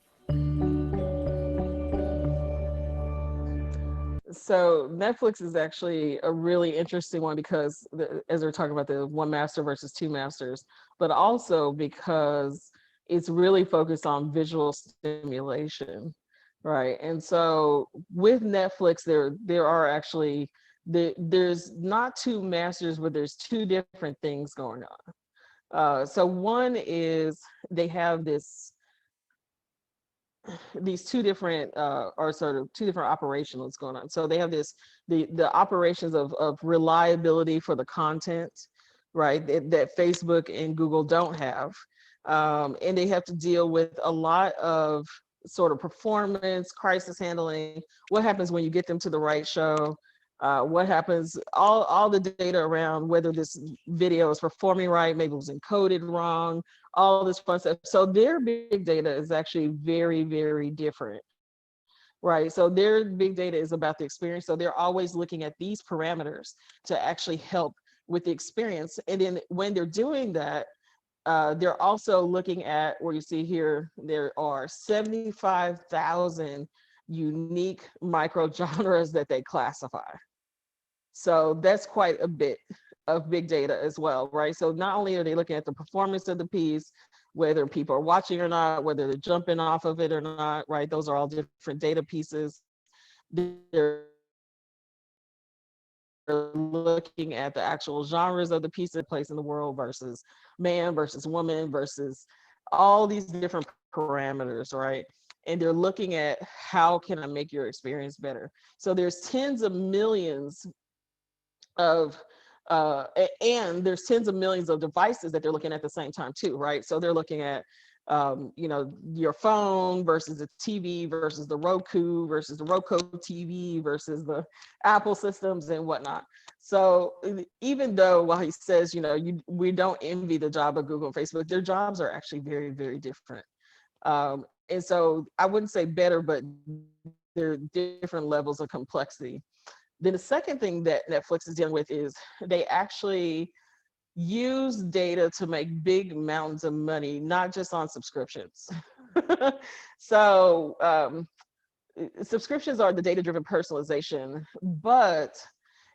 So Netflix is actually a really interesting one because, as we're talking about the one master versus two masters, but also because it's really focused on visual stimulation. Right. And so with Netflix, there are actually, there's not two masters, but there's two different things going on. So one is they have these two different or sort of two different operations going on. So they have the operations of reliability for the content, right, that Facebook and Google don't have. And they have to deal with a lot of sort of performance, crisis handling, what happens when you get them to the right show, what happens, all the data around whether this video is performing right, maybe it was encoded wrong, all this fun stuff. So their big data is actually very, very different, right? So their big data is about the experience. So they're always looking at these parameters to actually help with the experience. And then when they're doing that, they're also looking at, where you see here, there are 75,000 unique micro genres that they classify. So that's quite a bit of big data as well, right? So not only are they looking at the performance of the piece, whether people are watching or not, whether they're jumping off of it or not, right? Those are all different data pieces. They're looking at the actual genres of the piece that place in the world versus man versus woman versus all these different parameters, right? And they're looking at how can I make your experience better? So there's tens of millions of and there's tens of millions of devices that they're looking at the same time too, right? So they're looking at you know, your phone versus the TV versus the Roku versus the Roku TV versus the Apple systems and whatnot. So even though while he says, you know, we don't envy the job of Google and Facebook, their jobs are actually very, very different. And so I wouldn't say better, but they're different levels of complexity. Then the second thing that Netflix is dealing with is they actually use data to make big mountains of money, not just on subscriptions. So subscriptions are the data-driven personalization, but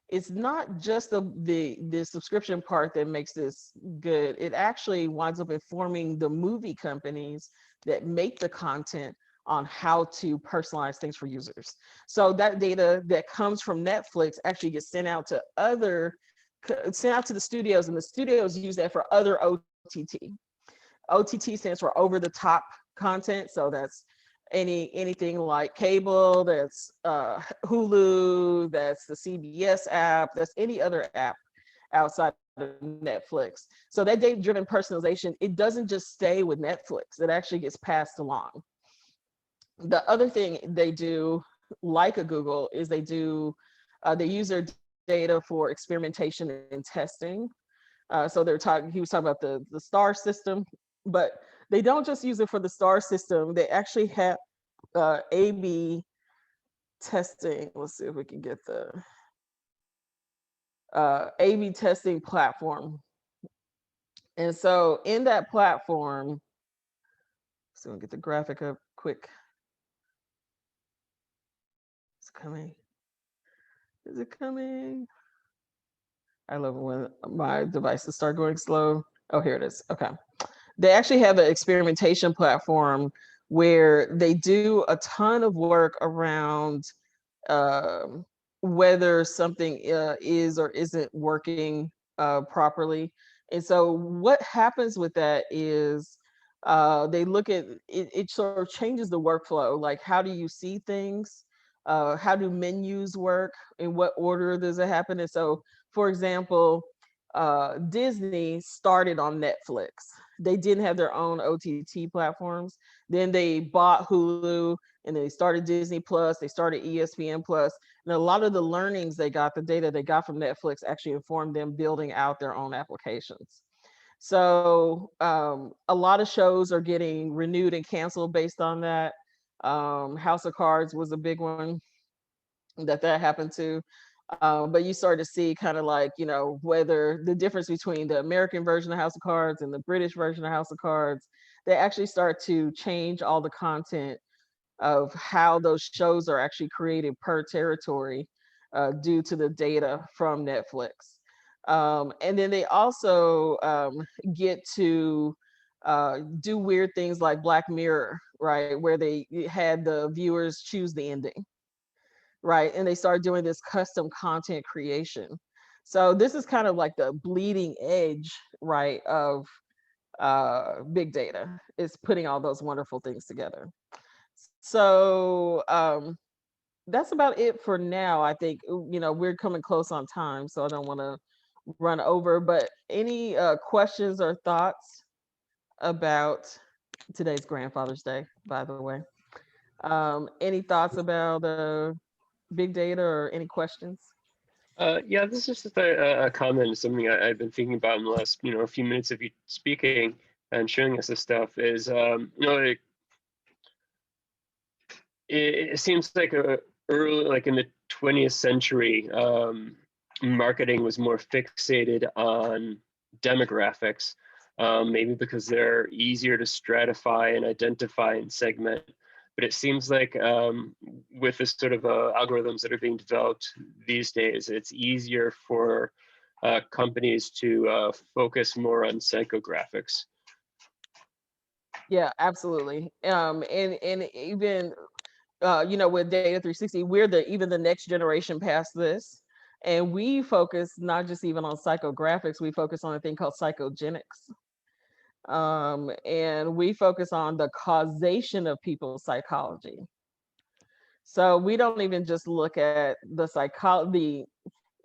it's not just the subscription part that makes this good. It actually winds up informing the movie companies that make the content on how to personalize things for users. So that data that comes from Netflix actually gets sent out to the studios, and the studios use that for other OTT. OTT stands for over the top content. So that's anything like cable, that's Hulu, that's the CBS app, that's any other app outside of Netflix. So that data-driven personalization, it doesn't just stay with Netflix, it actually gets passed along. The other thing they do, like a Google, is they use their data for experimentation and testing. So he was talking about the STAR system, but they don't just use it for the STAR system. They actually have A/B testing. Let's see if we can get the A/B testing platform. And so in that platform, so we'll get the graphic up quick. It's coming. Is it coming? I love it when my devices start going slow. Oh, here it is. Okay. They actually have an experimentation platform where they do a ton of work around whether something is or isn't working properly. And so what happens with that is they look at it sort of changes the workflow. Like, how do you see things? How do menus work? In what order does it happen? And so, for example, Disney started on Netflix. They didn't have their own OTT platforms. Then they bought Hulu, and they started Disney Plus, they started ESPN Plus. And a lot of the learnings they got, the data they got from Netflix actually informed them building out their own applications. So a lot of shows are getting renewed and canceled based on that. House of Cards was a big one that happened to. But you start to see kind of like, you know, whether the difference between the American version of House of Cards and the British version of House of Cards, they actually start to change all the content of how those shows are actually created per territory due to the data from Netflix. And then they also get to do weird things like Black Mirror, right? Where they had the viewers choose the ending, right? And they started doing this custom content creation. So this is kind of like the bleeding edge, right, of big data, is putting all those wonderful things together. So that's about it for now. I think, we're coming close on time, so I don't want to run over, but any questions or thoughts about today's Grandfather's Day, by the way? Any thoughts about big data or any questions? Yeah, this is just a comment, something I've been thinking about in the last, a few minutes of you speaking and showing us this stuff is, it seems like like in the 20th century, marketing was more fixated on demographics, maybe because they're easier to stratify and identify and segment. But it seems like with this sort of algorithms that are being developed these days, it's easier for companies to focus more on psychographics. Yeah, absolutely. And even with Data 360, we're even the next generation past this. And we focus not just even on psychographics, we focus on a thing called psychogenics. And we focus on the causation of people's psychology. So we don't even just look at the psychology,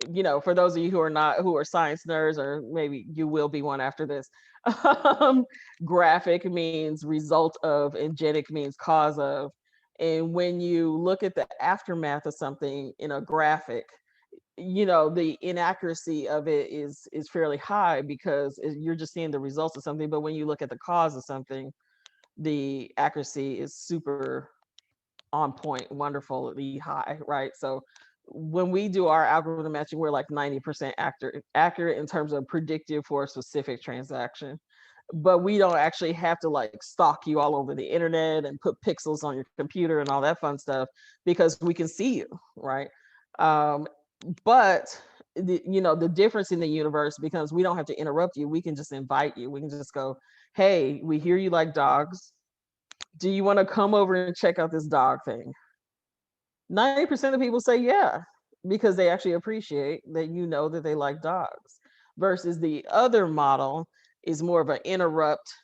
for those of you who are science nerds, or maybe you will be one after this. Graphic means result of, and genic means cause of. And when you look at the aftermath of something in a graphic, the inaccuracy of it is fairly high because you're just seeing the results of something. But when you look at the cause of something, the accuracy is super on point, wonderfully high, right? So when we do our algorithm matching, we're like 90% accurate in terms of predictive for a specific transaction. But we don't actually have to like stalk you all over the internet and put pixels on your computer and all that fun stuff, because we can see you, right? But the difference in the universe, because we don't have to interrupt you, we can just invite you. We can just go, hey, we hear you like dogs. Do you want to come over and check out this dog thing? 90% of people say yeah, because they actually appreciate that that they like dogs. Versus the other model is more of an interrupt,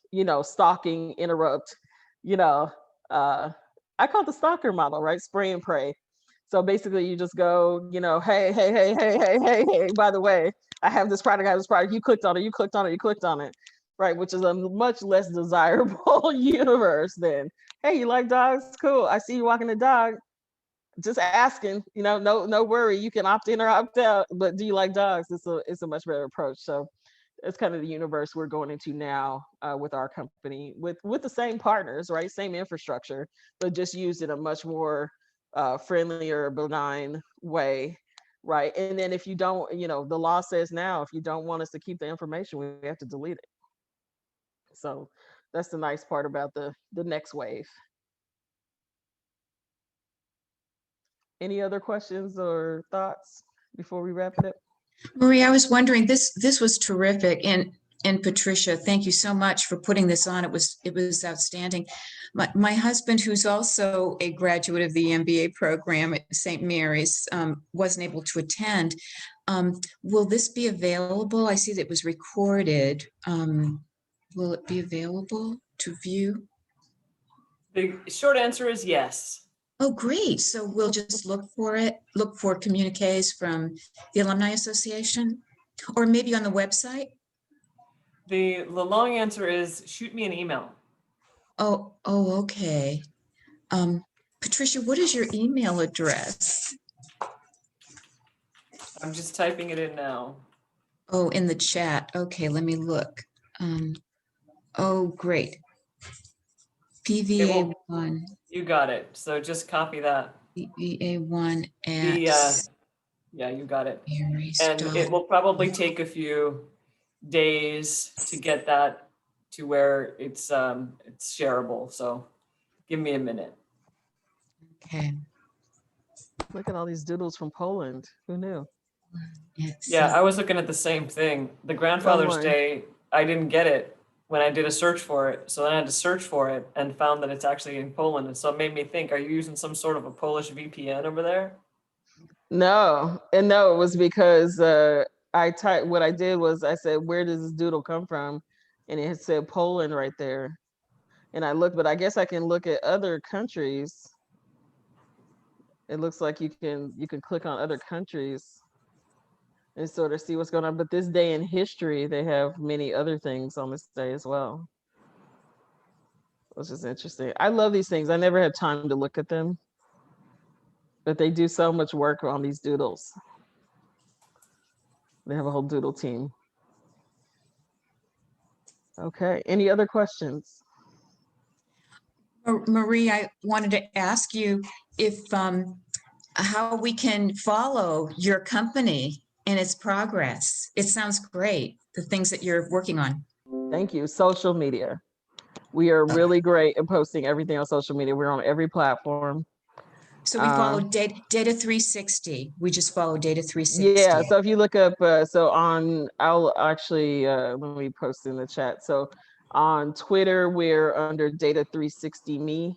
stalking, interrupt, I call it the stalker model, right? Spray and pray. So basically you just go, hey, by the way, I have this product, you clicked on it, right? Which is a much less desirable universe than, hey, you like dogs? Cool. I see you walking the dog. Just asking, no worry, you can opt in or opt out, but do you like dogs? It's a much better approach. So it's kind of the universe we're going into now with our company, with the same partners, right? Same infrastructure, but just used in a much more friendlier, benign way, right? And then if you don't, the law says now, if you don't want us to keep the information, we have to delete it. So that's the nice part about the next wave. Any other questions or thoughts before we wrap it up? Marie, I was wondering, this was terrific, and Patricia, thank you so much for putting this on. It was outstanding. My husband, who's also a graduate of the MBA program at St. Mary's, wasn't able to attend. Will this be available? I see that it was recorded. Will it be available to view? The short answer is yes. Oh, great. So we'll just look for it, look for communiques from the Alumni Association, or maybe on the website? The long answer is shoot me an email. Oh, okay. Patricia, what is your email address? I'm just typing it in now. Oh, in the chat. Okay, let me look. Oh, great. PVA1. You got it. So just copy that. PVA1 at... yeah, you got it. And it will probably take a few days to get that to where it's shareable. So give me a minute. Okay. Look at all these doodles from Poland. Who knew? Yeah, I was looking at the same thing. The Grandfather's Day, I didn't get it when I did a search for it. So then I had to search for it and found that it's actually in Poland. And so it made me think, are you using some sort of a Polish VPN over there? No, it was because what I did was I said, where does this doodle come from? And it had said Poland right there. And I looked, but I guess I can look at other countries. It looks like you can click on other countries and sort of see what's going on. But this day in history, they have many other things on this day as well, which is interesting. I love these things. I never had time to look at them, but they do so much work on these doodles. They have a whole doodle team. Okay, any other questions? Marie, I wanted to ask you if how we can follow your company and its progress. It sounds great, the things that you're working on. Thank you. Social media. We are really great at posting everything on social media. We're on every platform. So we follow Data 360. We just follow Data 360. Yeah, so if you look up, I'll actually, let me post in the chat. So on Twitter, we're under Data 360 Me.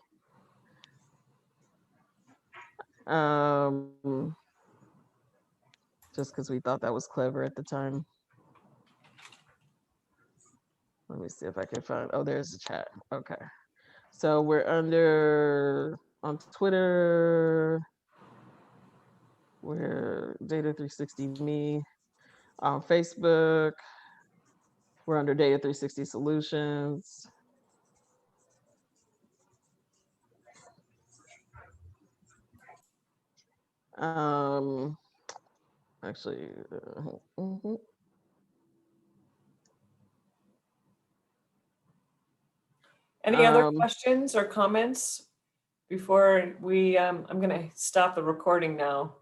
Just because we thought that was clever at the time. Let me see if I can find, oh, there's the chat. Okay. So we're on Twitter, we're Data 360 Me. On Facebook, we're under Data 360 Solutions. Actually, Any other questions or comments before we, I'm going to stop the recording now.